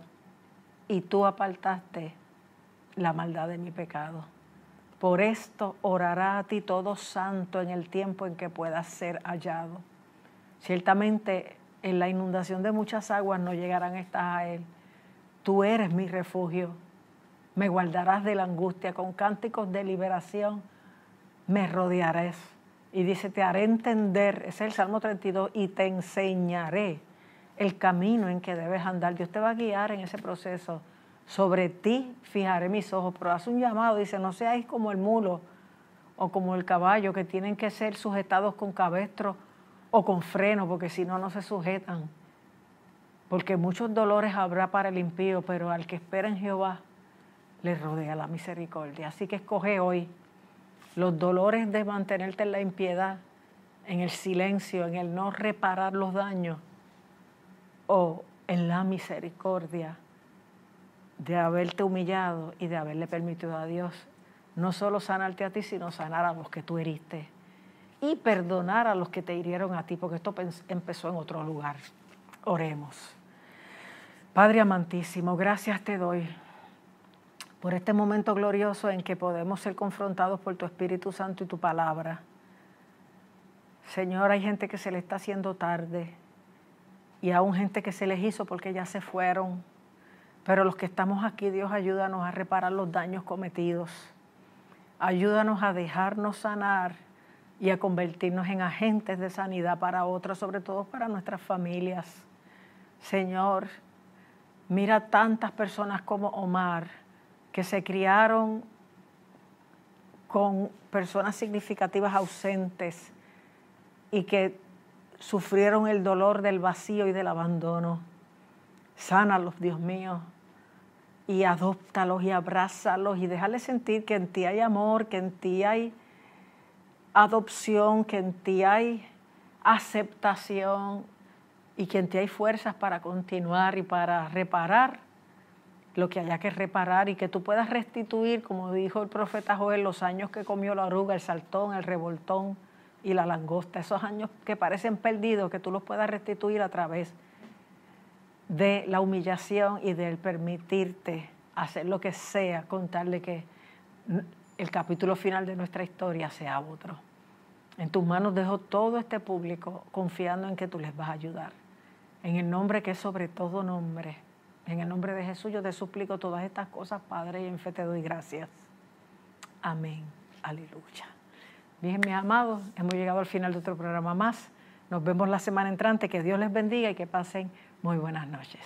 y tú apartaste la maldad de mi pecado. Por esto orará a ti todo santo en el tiempo en que puedas ser hallado. Ciertamente en la inundación de muchas aguas no llegarán estas a él. Tú eres mi refugio, me guardarás de la angustia, con cánticos de liberación me rodearás. Y dice, te haré entender, ese es el Salmo 32, y te enseñaré el camino en que debes andar. Dios te va a guiar en ese proceso. Sobre ti fijaré mis ojos, pero hace un llamado, dice, no seáis como el mulo o como el caballo, que tienen que ser sujetados con cabestro o con freno, porque si no, no se sujetan. Porque muchos dolores habrá para el impío, pero al que espera en Jehová le rodea la misericordia. Así que escoge hoy los dolores de mantenerte en la impiedad, en el silencio, en el no reparar los daños, o en la misericordia de haberte humillado y de haberle permitido a Dios no solo sanarte a ti, sino sanar a los que tú heriste y perdonar a los que te hirieron a ti, porque esto empezó en otro lugar. Oremos. Padre amantísimo, gracias te doy por este momento glorioso en que podemos ser confrontados por tu Espíritu Santo y tu palabra. Señor, hay gente que se le está haciendo tarde y aún gente que se les hizo porque ya se fueron. Pero los que estamos aquí, Dios, ayúdanos a reparar los daños cometidos. Ayúdanos a dejarnos sanar y a convertirnos en agentes de sanidad para otros, sobre todo para nuestras familias. Señor, mira tantas personas como Omar, que se criaron con personas significativas ausentes y que sufrieron el dolor del vacío y del abandono. Sánalos, Dios mío, y adóptalos y abrázalos y déjales sentir que en ti hay amor, que en ti hay adopción, que en ti hay aceptación y que en ti hay fuerzas para continuar y para reparar lo que haya que reparar y que tú puedas restituir, como dijo el profeta Joel, los años que comió la oruga, el saltón, el revoltón y la langosta, esos años que parecen perdidos, que tú los puedas restituir a través de la humillación y del permitirte hacer lo que sea con tal de que el capítulo final de nuestra historia sea otro. En tus manos dejo todo este público confiando en que tú les vas a ayudar. En el nombre que es sobre todo nombre, en el nombre de Jesús yo te suplico todas estas cosas, Padre, y en fe te doy gracias. Amén. Aleluya. Bien, mis amados, hemos llegado al final de otro programa más. Nos vemos la semana entrante. Que Dios les bendiga y que pasen muy buenas noches.